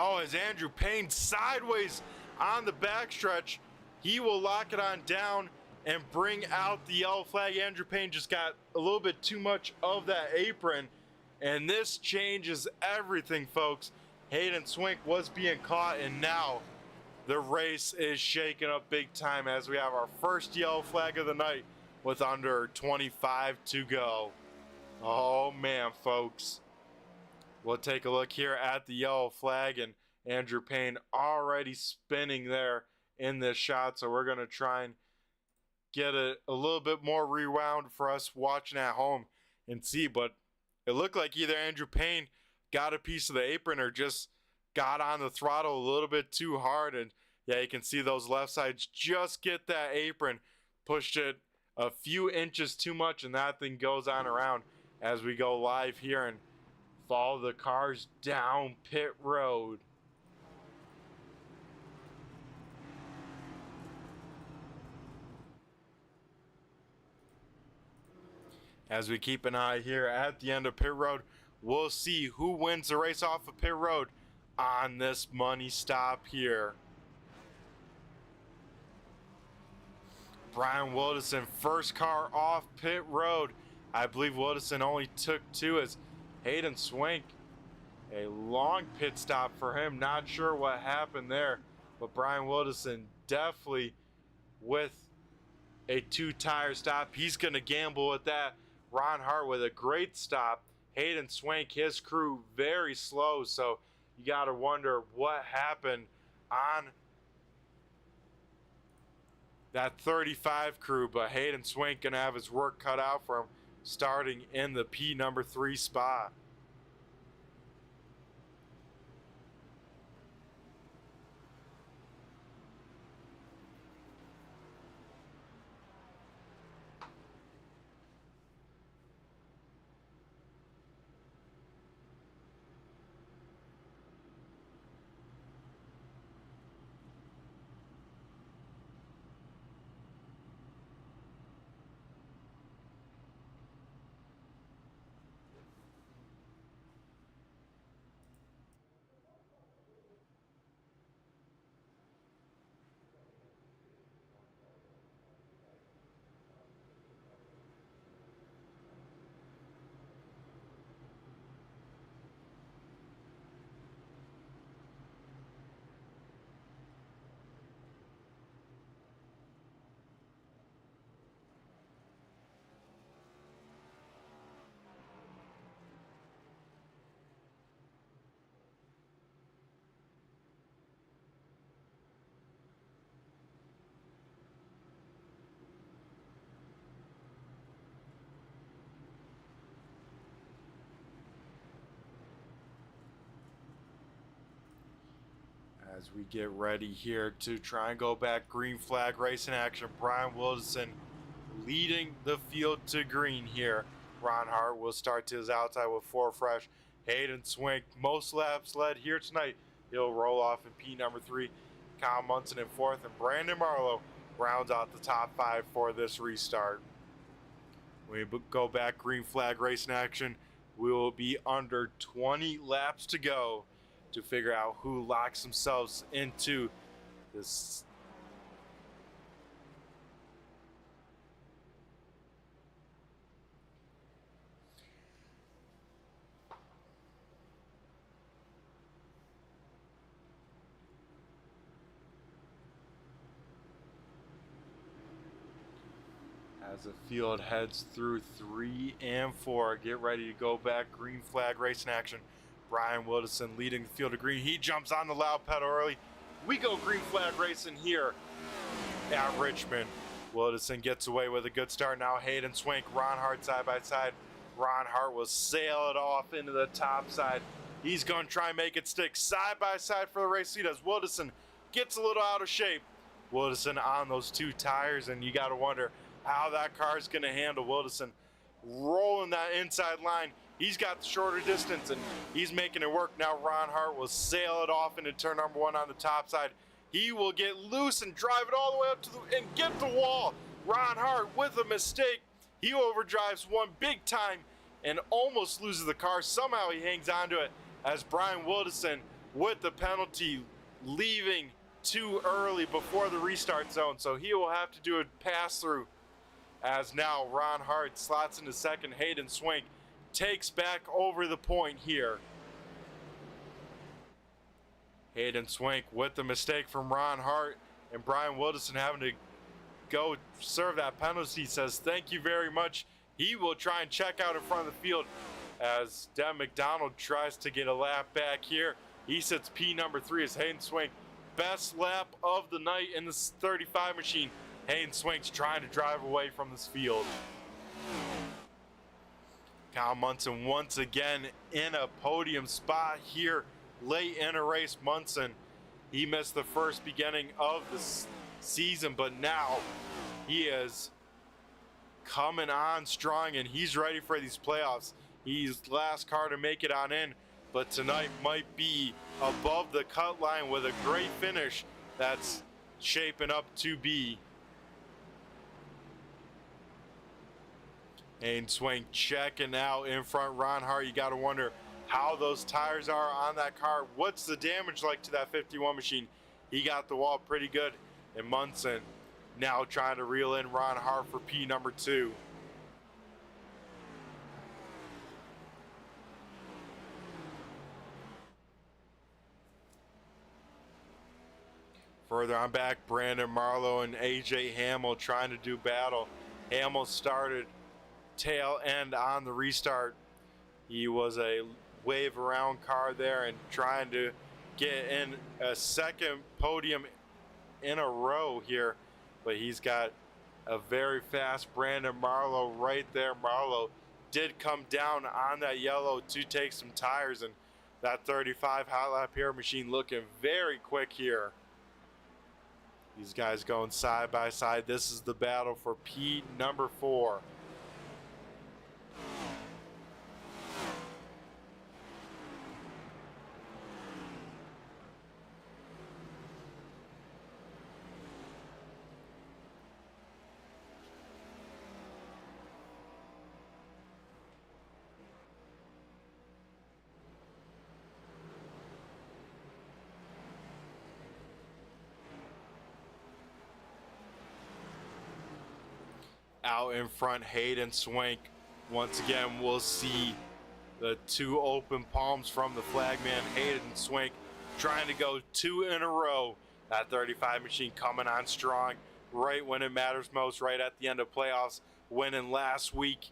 Oh, as Andrew Payne sideways on the backstretch, he will lock it on down and bring out the yellow flag. Andrew Payne just got a little bit too much of that apron, and this changes everything, folks. Hayden Swank was being caught, and now the race is shaking up big time as we have our first yellow flag of the night with under 25 to go. Oh man, folks. We'll take a look here at the yellow flag, and Andrew Payne already spinning there in this shot. So we're going to try and get a little bit more rewound for us watching at home and see. But it looked like either Andrew Payne got a piece of the apron or just got on the throttle a little bit too hard. And yeah, you can see those left sides just get that apron, pushed it a few inches too much, and that thing goes on around as we go live here and follow the cars down pit road. As we keep an eye here at the end of pit road, we'll see who wins the race off of pit road on this money stop here. Brian Wilderson, first car off pit road. I believe Wilderson only took two, as Hayden Swank, a long pit stop for him. Not sure what happened there, but Brian Wilderson definitely with a two-tire stop. He's going to gamble with that. Ron Hart with a great stop. Hayden Swank, his crew, very slow. So you got to wonder what happened on that 35 crew. But Hayden Swank going to have his work cut out for him, starting in the P3 spot. As we get ready here to try and go back, green flag racing action. Brian Wilderson leading the field to green here. Ron Hart will start to his outside with four fresh. Hayden Swank, most laps led here tonight. He'll roll off in P3. Kyle Munson in fourth, and Brandon Marlowe rounds out the top five for this restart. We go back, green flag racing action. We will be under 20 laps to go to figure out who locks themselves into this. As the field heads through 3 and 4, get ready to go back. Green flag racing action. Brian Wilderson leading the field to green. He jumps on the loud pedal early. We go green flag racing here at Richmond. Wilderson gets away with a good start now. Hayden Swank, Ron Hart side by side. Ron Hart will sail it off into the top side. He's going to try and make it stick side by side for the race lead as Wilderson gets a little out of shape. Wilderson on those 2 tires, and you got to wonder how that car is going to handle Wilderson rolling that inside line. He's got the shorter distance, and he's making it work. Now Ron Hart will sail it off into turn number 1 on the top side. He will get loose and drive it all the way up to and get the wall. Ron Hart with a mistake. He overdrives one big time and almost loses the car. Somehow he hangs on to it as Brian Wilderson with the penalty leaving too early before the restart zone. So he will have to do a pass through as now Ron Hart slots into second. Hayden Swank takes back over the point here. Hayden Swank with the mistake from Ron Hart, and Brian Wilderson having to go serve that penalty says thank you very much. He will try and check out in front of the field as Devin McDonald tries to get a lap back here. He sits P number 3 as Hayden Swank. Best lap of the night in this 35 machine. Hayden Swank's trying to drive away from this field. Kyle Munson once again in a podium spot here late in a race. Munson, he missed the first beginning of the season, but now he is coming on strong and he's ready for these playoffs. He's the last car to make it on in, but tonight might be above the cut line with a great finish that's shaping up to be. And Swank checking out in front. Ron Hart, you got to wonder how those tires are on that car. What's the damage like to that 51 machine? He got the wall pretty good. And Munson now trying to reel in Ron Hart for P number 2. Further on back, Brandon Marlowe and AJ Hamill trying to do battle. Hamill started tail end on the restart. He was a wave around car there and trying to get in a second podium in a row here, but he's got a very fast Brandon Marlowe right there. Marlowe did come down on that yellow to take some tires, and that 35 hot lap here machine looking very quick here. These guys going side by side. This is the battle for P number 4. Out in front, Hayden Swank. Once again, we'll see the 2 open palms from the flagman. Hayden Swank trying to go 2 in a row. That 35 machine coming on strong right when it matters most, right at the end of playoffs, winning last week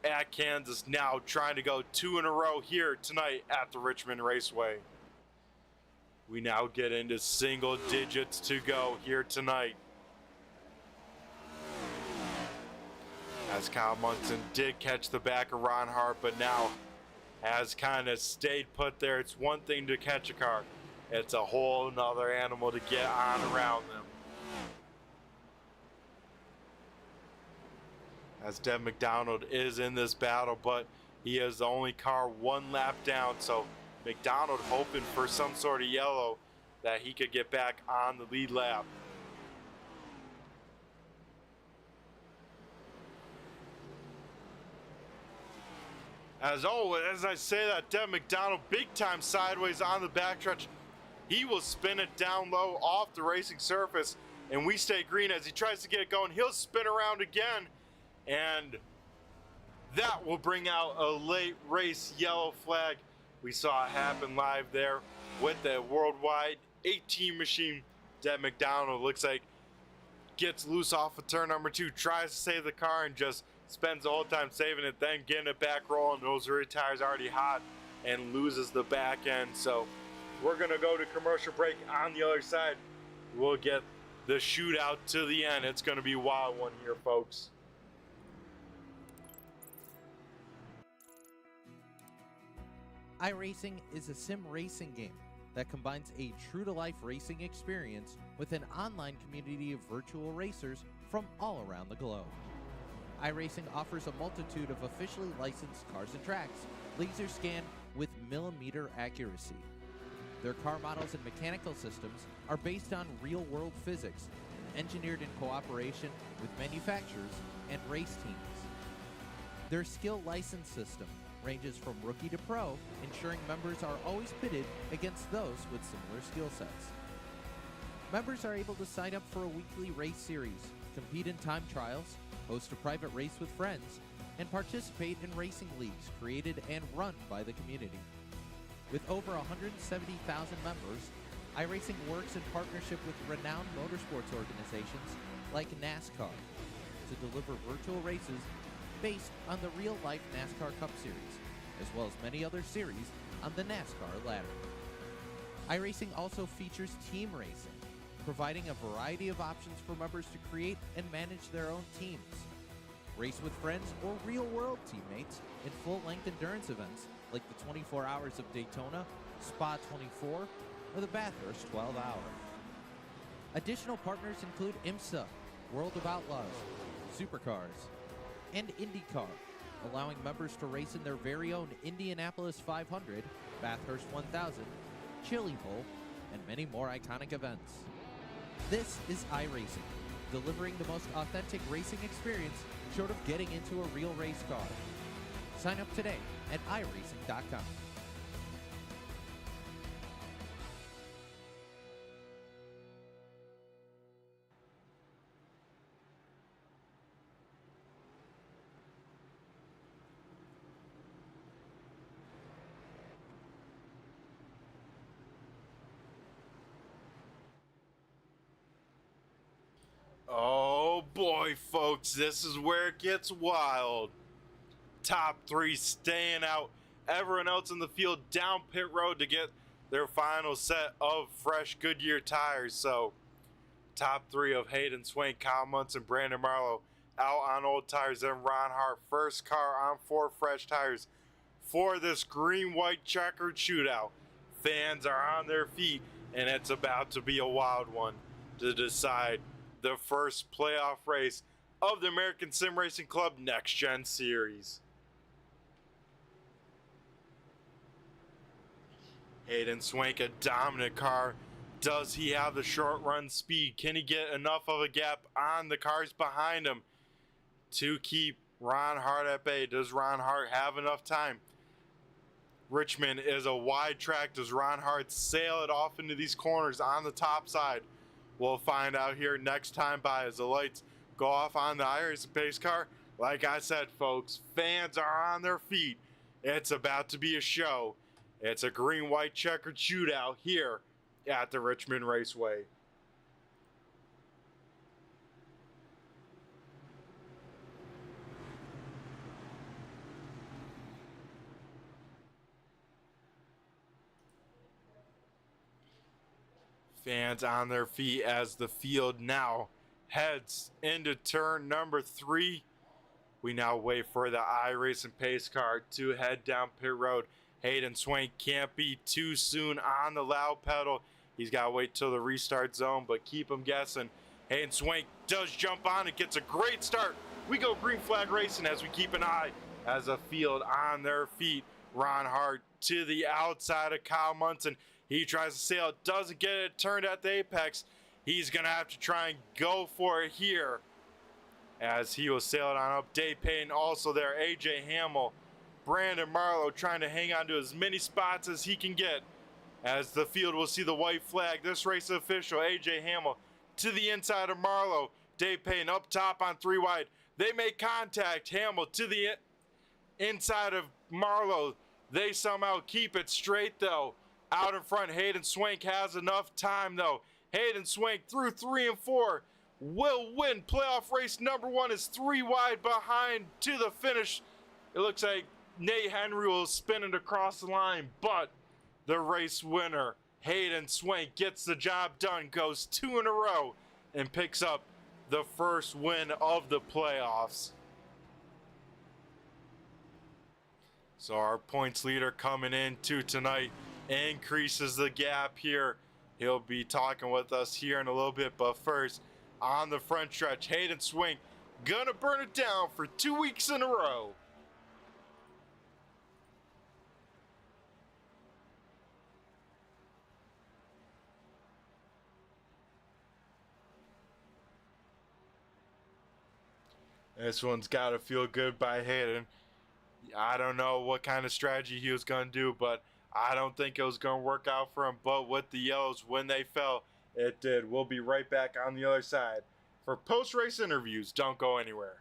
at Kansas. Now trying to go 2 in a row here tonight at the Richmond Raceway. We now get into single digits to go here tonight. As Kyle Munson did catch the back of Ron Hart, but now has kind of stayed put there. It's one thing to catch a car. It's a whole nother animal to get on around them. As Devin McDonald is in this battle, but he is the only car 1 lap down. So McDonald hoping for some sort of yellow that he could get back on the lead lap. As I say that, Dev McDonald big time sideways on the backstretch. He will spin it down low off the racing surface, and we stay green as he tries to get it going. He'll spin around again, and that will bring out a late race yellow flag. We saw it happen live there with the worldwide 18 machine. Dev McDonald looks like gets loose off of turn number 2, tries to save the car and just spends the whole time saving it, then getting it back rolling. Those rear tires already hot and loses the back end. So we're gonna go to commercial break. On the other side, we'll get the shootout to the end. It's gonna be a wild one here, folks. iRacing is a sim racing game that combines a true-to-life racing experience with an online community of virtual racers from all around the globe. iRacing offers a multitude of officially licensed cars and tracks, laser scanned with millimeter accuracy. Their car models and mechanical systems are based on real-world physics, engineered in cooperation with manufacturers and race teams. Their skill license system ranges from rookie to pro, ensuring members are always pitted against those with similar skill sets. Members are able to sign up for a weekly race series, compete in time trials, host a private race with friends, and participate in racing leagues created and run by the community. With over 170,000 members, iRacing works in partnership with renowned motorsports organizations like NASCAR to deliver virtual races based on the real-life NASCAR Cup Series, as well as many other series on the NASCAR ladder. iRacing also features team racing, providing a variety of options for members to create and manage their own teams. Race with friends or real-world teammates in full-length endurance events like the 24 Hours of Daytona, Spa 24, or the Bathurst 12 Hour. Additional partners include IMSA, World of Outlaws, Supercars, and IndyCar, allowing members to race in their very own Indianapolis 500, Bathurst 1000, Chili Bowl, and many more iconic events. This is iRacing, delivering the most authentic racing experience short of getting into a real race car. Sign up today at iRacing.com. Oh boy, folks, this is where it gets wild. Top 3 staying out. Everyone else in the field down pit road to get their final set of fresh Goodyear tires. So, top 3 of Hayden Swank, Kyle Muntz, and Brandon Marlowe out on old tires. Then Ron Hart, first car on 4 fresh tires for this green-white checkered shootout. Fans are on their feet, and it's about to be a wild one to decide the first playoff race of the American Sim Racing Club Next Gen Series. Hayden Swank, a dominant car. Does he have the short run speed? Can he get enough of a gap on the cars behind him to keep Ron Hart at bay? Does Ron Hart have enough time? Richmond is a wide track. Does Ron Hart sail it off into these corners on the top side? We'll find out here next time by as the lights go off on the iRacing pace car. Like I said, folks, fans are on their feet. It's about to be a show. It's a green-white checkered shootout here at the Richmond Raceway. Fans on their feet as the field now heads into turn number 3. We now wait for the iRacing pace car to head down pit road. Hayden Swank can't be too soon on the loud pedal. He's got to wait till the restart zone, but keep him guessing. Hayden Swank does jump on. It gets a great start. We go green flag racing as we keep an eye as a field on their feet. Ron Hart to the outside of Kyle Munson. He tries to sail. Doesn't get it turned at the apex. He's going to have to try and go for it here as he will sail it on up. Dave Payton also there. AJ Hamill Brandon Marlowe trying to hang on to as many spots as he can get. As the field will see the white flag, this race official, A.J. Hamill, to the inside of Marlowe. Dave Payne up top on 3 wide. They make contact. Hamill to the inside of Marlowe. They somehow keep it straight, though. Out in front, Hayden Swank has enough time, though. Hayden Swank through 3 and 4 will win playoff race number 1, is 3 wide behind to the finish. It looks like Nate Henry will spin it across the line, but the race winner, Hayden Swank, gets the job done, goes 2 in a row, and picks up the first win of the playoffs. So our points leader coming into tonight increases the gap here. He'll be talking with us here in a little bit, but first, on the front stretch, Hayden Swank gonna burn it down for 2 weeks in a row. This one's got to feel good by Hayden. I don't know what kind of strategy he was going to do, but I don't think it was going to work out for him. But with the yellows, when they fell, it did. We'll be right back on the other side for post-race interviews. Don't go anywhere.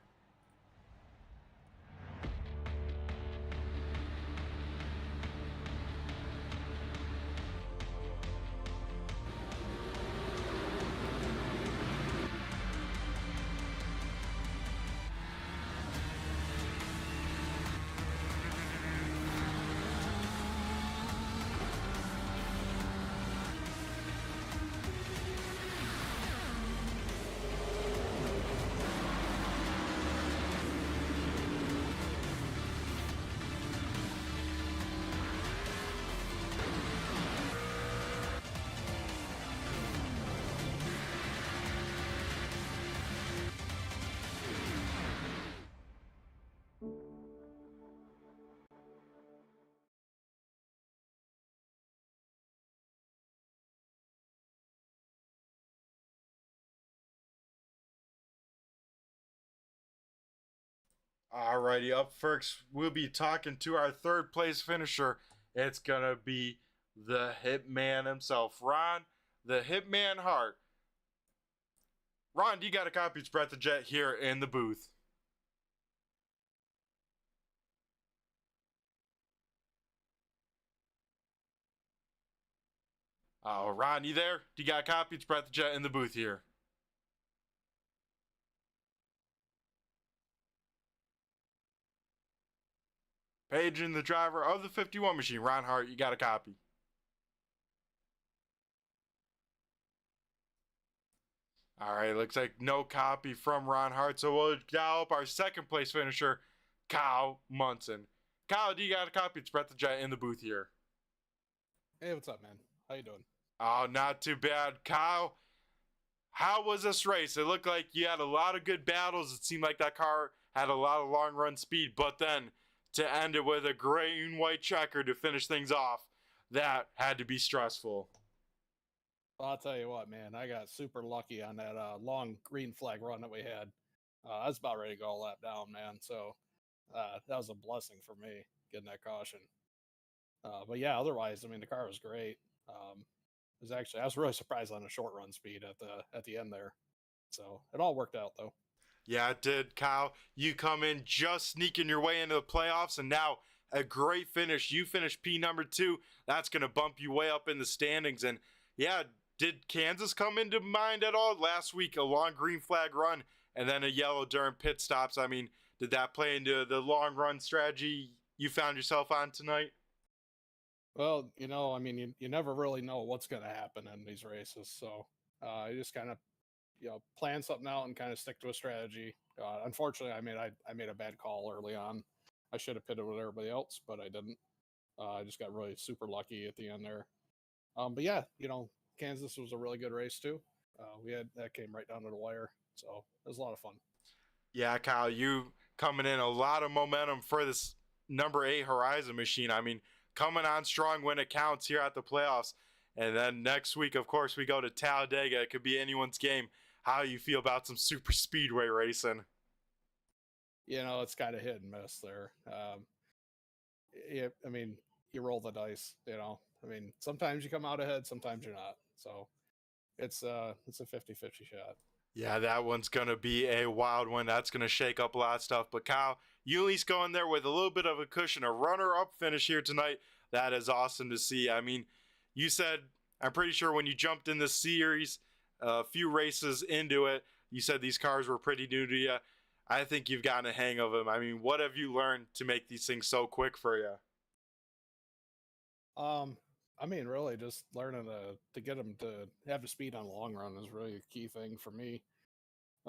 Alrighty, up first, we'll be talking to our third place finisher. It's going to be the Hitman himself, Ron, the Hitman Hart. Ron, you got a copy of Spread the Jet here in the booth. Oh, Ron, you there? You got a copy of Spread the Jet in the booth here. Paging the driver of the 51 machine, Ron Hart, you got a copy. All right, looks like no copy from Ron Hart, so we'll dial up our second place finisher, Kyle Munson. Kyle, do you got a copy of Spread the Jet in the booth here? Hey, what's up, man? How you doing? Oh, not too bad. Kyle, how was this race? It looked like you had a lot of good battles. It seemed like that car had a lot of long run speed, but then to end it with a gray and white checker to finish things off, that had to be stressful. Well, I'll tell you what, man. I got super lucky on that long green flag run that we had. I was about ready to go a lap down, man. So that was a blessing for me getting that caution. But yeah, otherwise, I mean, the car was great. I was really surprised on the short run speed at the end there. So it all worked out though. Yeah, it did, Kyle. You come in just sneaking your way into the playoffs, and now a great finish. You finished P number 2. That's going to bump you way up in the standings. And yeah, did Kansas come into mind at all? Last week, a long green flag run and then a yellow during pit stops. I mean, did that play into the long run strategy you found yourself on tonight? Well, I mean, you never really know what's going to happen in these races. So you just kind of, plan something out and kind of stick to a strategy. Unfortunately, I made a bad call early on. I should have pitted with everybody else, but I didn't. I just got really super lucky at the end there. But yeah, Kansas was a really good race too. That came right down to the wire. So it was a lot of fun. Yeah, Kyle, you coming in a lot of momentum for this number 8 Horizon machine. I mean, coming on strong when it counts here at the playoffs. And then next week, of course, we go to Talladega. It could be anyone's game. How you feel about some super speedway racing? It's kind of hit and miss there. I mean, you roll the dice. I mean, sometimes you come out ahead, sometimes you're not. So it's a 50-50 shot. Yeah, that one's going to be a wild one. That's going to shake up a lot of stuff. But Kyle, you at least go in there with a little bit of a cushion, a runner-up finish here tonight. That is awesome to see. I mean, you said, I'm pretty sure when you jumped in this series, a few races into it, you said these cars were pretty new to you. I think you've gotten a hang of them. I mean, what have you learned to make these things so quick for you? I mean, really, just learning to get them to have the speed on the long run is really a key thing for me.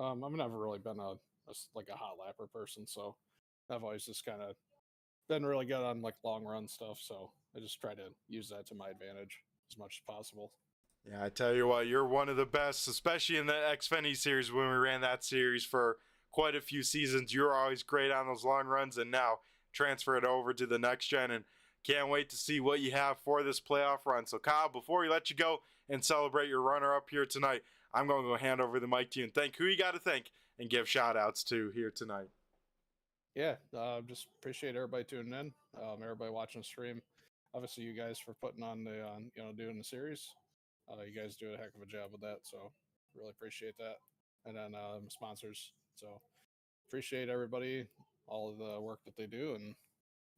I've never really been like a hot lapper person, so I've always just kind of been really good on like long run stuff. So I just try to use that to my advantage as much as possible. Yeah, I tell you what, you're one of the best, especially in the Xfinity series when we ran that series for quite a few seasons. You're always great on those long runs, and now transfer it over to the next gen, and can't wait to see what you have for this playoff run. So, Kyle, before we let you go and celebrate your runner-up here tonight, I'm going to go hand over the mic to you and thank who you got to thank and give shout-outs to here tonight. Yeah, just appreciate everybody tuning in, everybody watching the stream. Obviously, you guys for putting on doing the series. You guys do a heck of a job with that, so really appreciate that. And then sponsors, so appreciate everybody, all of the work that they do, and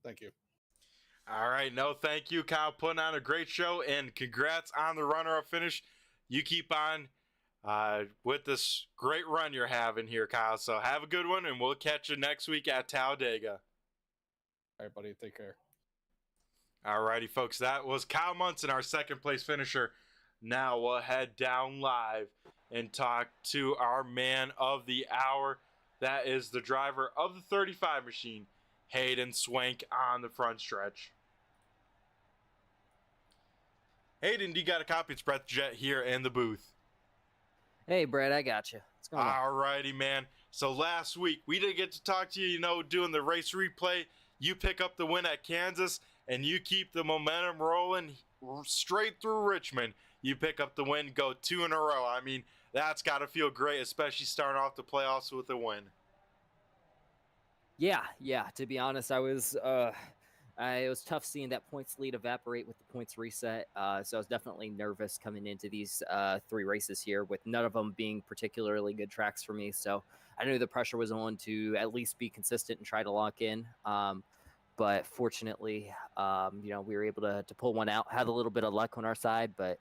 thank you. All right, no, thank you, Kyle, putting on a great show, and congrats on the runner-up finish. You keep on with this great run you're having here, Kyle. So have a good one, and we'll catch you next week at Talladega. All right, buddy, take care. All righty, folks, that was Kyle Munson, our second-place finisher. Now we'll head down live and talk to our man of the hour. That is the driver of the 35 machine, Hayden Swank, on the front stretch. Hayden, do you got a copy? It's Brett Jet here in the booth. Hey, Brett, I got you. What's going on? All righty, man. So last week, we didn't get to talk to you, doing the race replay. You pick up the win at Kansas, and you keep the momentum rolling straight through Richmond. You pick up the win, go 2 in a row. I mean, that's got to feel great, especially starting off the playoffs with a win. Yeah. To be honest, it was tough seeing that points lead evaporate with the points reset. So I was definitely nervous coming into these 3 races here, with none of them being particularly good tracks for me. So I knew the pressure was on to at least be consistent and try to lock in. But fortunately, we were able to pull one out. Had a little bit of luck on our side, but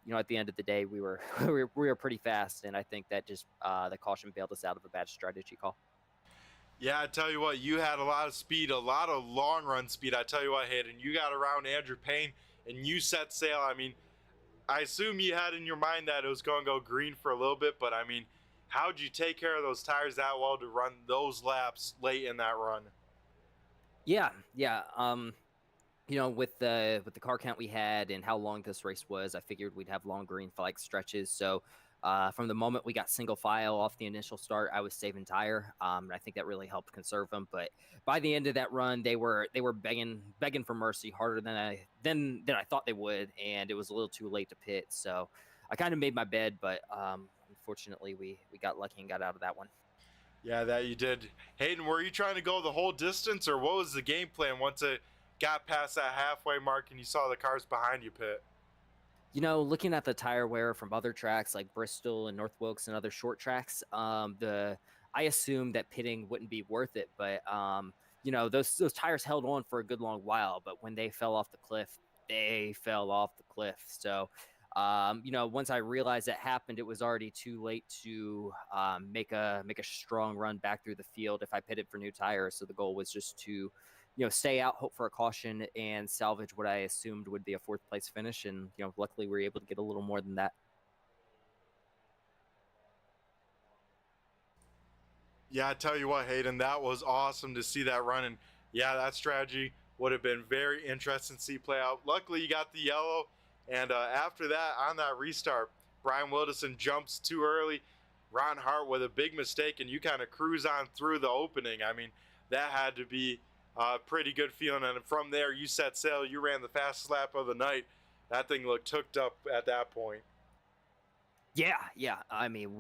at the end of the day, we were we were pretty fast, and I think that just the caution bailed us out of a bad strategy call. Yeah, I tell you what, you had a lot of speed, a lot of long run speed. I tell you what, Hayden, you got around Andrew Payne and you set sail. I mean, I assume you had in your mind that it was going to go green for a little bit, but I mean, how'd you take care of those tires that well to run those laps late in that run? Yeah. With the car count we had and how long this race was, I figured we'd have long green flag stretches. So from the moment we got single file off the initial start, I was saving tire. And I think that really helped conserve them. But by the end of that run, they were begging for mercy harder than I thought they would, and it was a little too late to pit. So I kind of made my bed, but unfortunately we got lucky and got out of that one. Yeah, that you did. Hayden, were you trying to go the whole distance, or what was the game plan once it got past that halfway mark and you saw the cars behind you pit? Looking at the tire wear from other tracks like Bristol and North Wilkes and other short tracks, I assumed that pitting wouldn't be worth it. But those tires held on for a good long while. But when they fell off the cliff, they fell off the cliff. So, once I realized that happened, it was already too late to make a strong run back through the field if I pitted for new tires. So the goal was just to stay out, hope for a caution, and salvage what I assumed would be a 4th place finish. And, luckily we were able to get a little more than that. Yeah, I tell you what, Hayden, that was awesome to see that run. And yeah, that strategy would have been very interesting to see play out. Luckily, you got the yellow. And after that, on that restart, Brian Wilderson jumps too early. Ron Hart with a big mistake, and you kind of cruise on through the opening. I mean, that had to be pretty good feeling. And from there, you set sail. You ran the fastest lap of the night. That thing looked hooked up at that point. Yeah. I mean,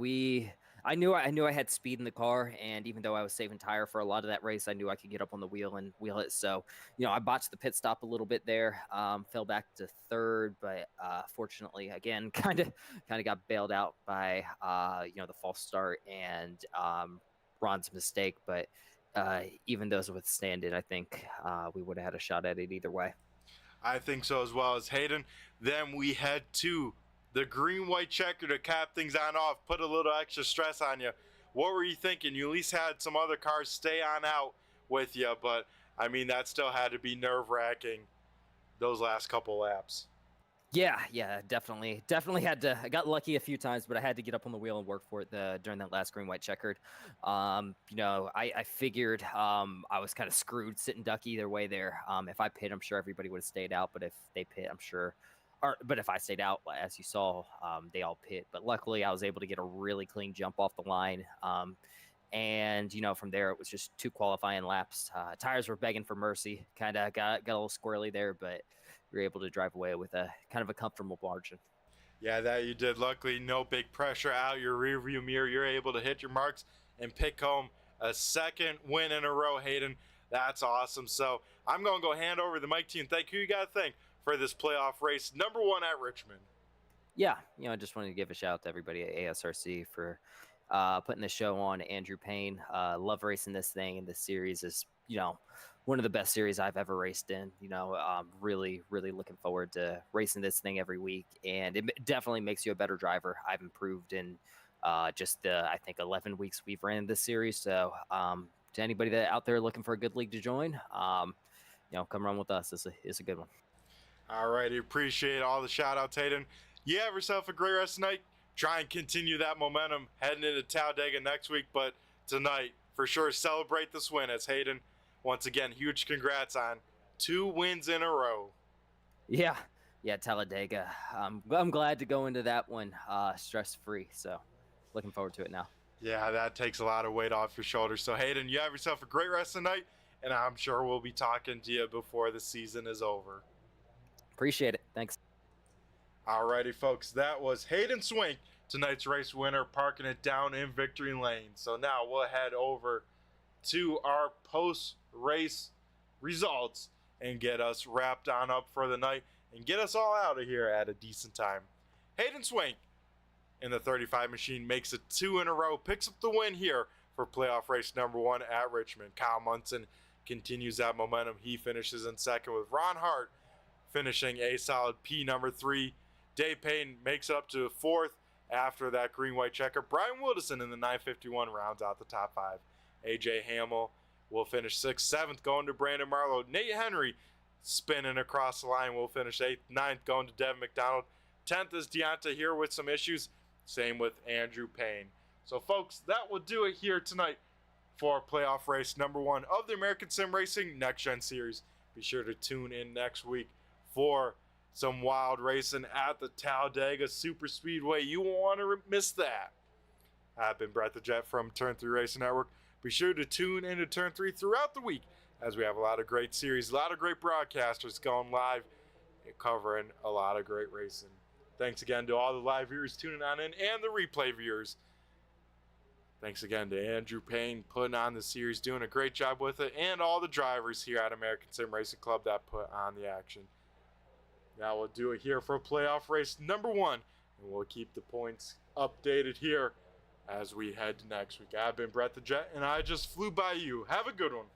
I knew I had speed in the car, and even though I was saving tire for a lot of that race, I knew I could get up on the wheel and wheel it. So, I botched the pit stop a little bit there, fell back to third, but fortunately, again, kind of got bailed out by the false start and Ron's mistake. But even those withstand it, I think we would have had a shot at it either way. I think so as well as Hayden. Then we head to the green-white checker to cap things on off, put a little extra stress on you. What were you thinking? You at least had some other cars stay on out with you, but I mean, that still had to be nerve-wracking those last couple laps. Yeah, definitely had to. I got lucky a few times, but I had to get up on the wheel and work for it during that last green-white checkered. I figured I was kind of screwed sitting duck either way there. If I pit, I'm sure everybody would have stayed out, but if they pit, I'm sure. But if I stayed out, as you saw, they all pit. But luckily, I was able to get a really clean jump off the line. And from there, it was just 2 qualifying laps. Tires were begging for mercy. Kind of got a little squirrely there, but we were able to drive away with a kind of a comfortable margin. Yeah, that you did. Luckily, no big pressure out your rearview mirror. You're able to hit your marks and pick home a second win in a row, Hayden. That's awesome. So I'm going to go hand over the mic to you and thank you. You got to thank for this playoff race, number 1 at Richmond. Yeah, I just wanted to give a shout out to everybody at ASRC for putting the show on. Andrew Payne, love racing this thing, and this series is, one of the best series I've ever raced in. Really, really looking forward to racing this thing every week, and it definitely makes you a better driver. I've improved in just the, I think, 11 weeks we've ran this series. So to anybody that out there looking for a good league to join, come run with us. It's a good one. All righty, appreciate all the shout outs, Hayden. You have yourself a great rest of the night. Try and continue that momentum heading into Talladega next week, but tonight, for sure, celebrate this win as Hayden, once again, huge congrats on 2 wins in a row. Yeah, Talladega. I'm glad to go into that one stress-free, so looking forward to it now. Yeah, that takes a lot of weight off your shoulders. So, Hayden, you have yourself a great rest of the night, and I'm sure we'll be talking to you before the season is over. Appreciate it. Thanks. Alrighty, folks, that was Hayden Swink, tonight's race winner, parking it down in victory lane. So now we'll head over to our post-race results and get us wrapped on up for the night and get us all out of here at a decent time. Hayden Swink in the 35 machine makes it 2 in a row, picks up the win here for playoff race number 1 at Richmond. Kyle Munson continues that momentum. He finishes in second with Ron Hart finishing a solid P number 3. Dave Payne makes it up to 4th after that green-white checker. Brian Wilderson in the 951 rounds out the top 5. AJ Hamill will finish 6th. 7th going to Brandon Marlowe. Nate Henry spinning across the line will finish 8th. 9th going to Devin McDonald. 10th is Deonta here with some issues. Same with Andrew Payne. So, folks, that will do it here tonight for playoff race number 1 of the American Sim Racing Next Gen Series. Be sure to tune in next week for some wild racing at the Talladega Super Speedway. You won't want to miss that. I've been Brett the Jet from Turn 3 Racing Network. Be sure to tune into Turn 3 throughout the week as we have a lot of great series, a lot of great broadcasters going live and covering a lot of great racing. Thanks again to all the live viewers tuning on in and the replay viewers. Thanks again to Andrew Payne putting on the series, doing a great job with it, and all the drivers here at American Sim Racing Club that put on the action. Now we'll do it here for playoff race number 1, and we'll keep the points updated here as we head to next week. I've been Brett the Jet, and I just flew by you. Have a good one.